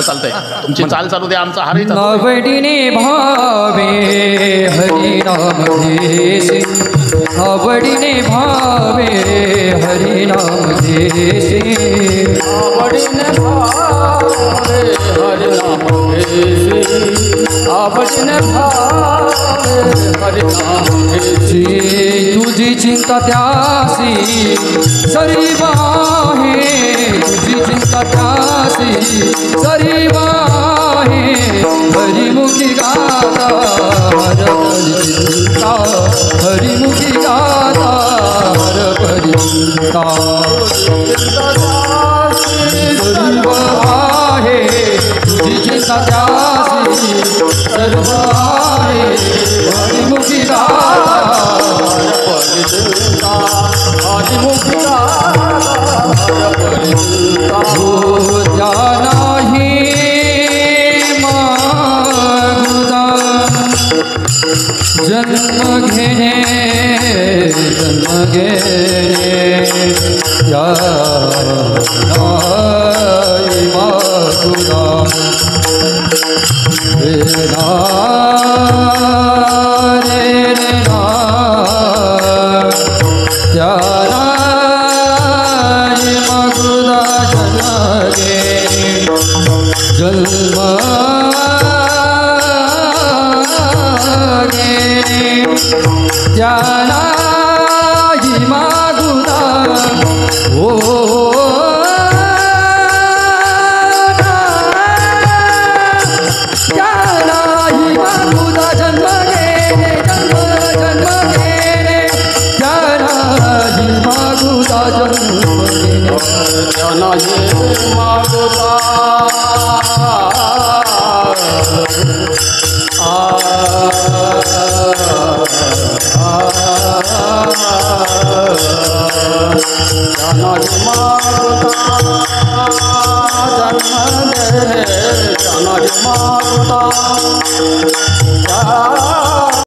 चालतंय. तुमची चाल चालू द्या, आमचा हारही चालू. आवडीने भावे हरिनाम घेसे, आवडीने भावे हरिनाम घेसे, आवडीने भावे हरिनाम घेसे, आवडीने भावे हरिनाम घेसे. तुझी चिंता त्यासी सरी वाहे, तुझी चिंता त्यासी सरी वाहे. हरिमुखी गाता हर परिचिता, हरिमुखी गाता हर परिचिता. सर्व आहे तुझी चिंता त्यासी सर्व आहे. हरिमुखी गाता हर परिचिता, हरिमुखी गाता हर परिचिता. हो जाना ही मागुदा जन्म घेणे या नाही मागुदा. घेणे जन्म घेणे त्यालाही मागुदा ओ त्यालाही मागुदा जन्म घेणे जन्म घेणे त्यालाही मागुदा जन्म घेणे त्यालाही मागुदा त्यालाही मागुदा जन्म घेणे त्यालाही मागुदा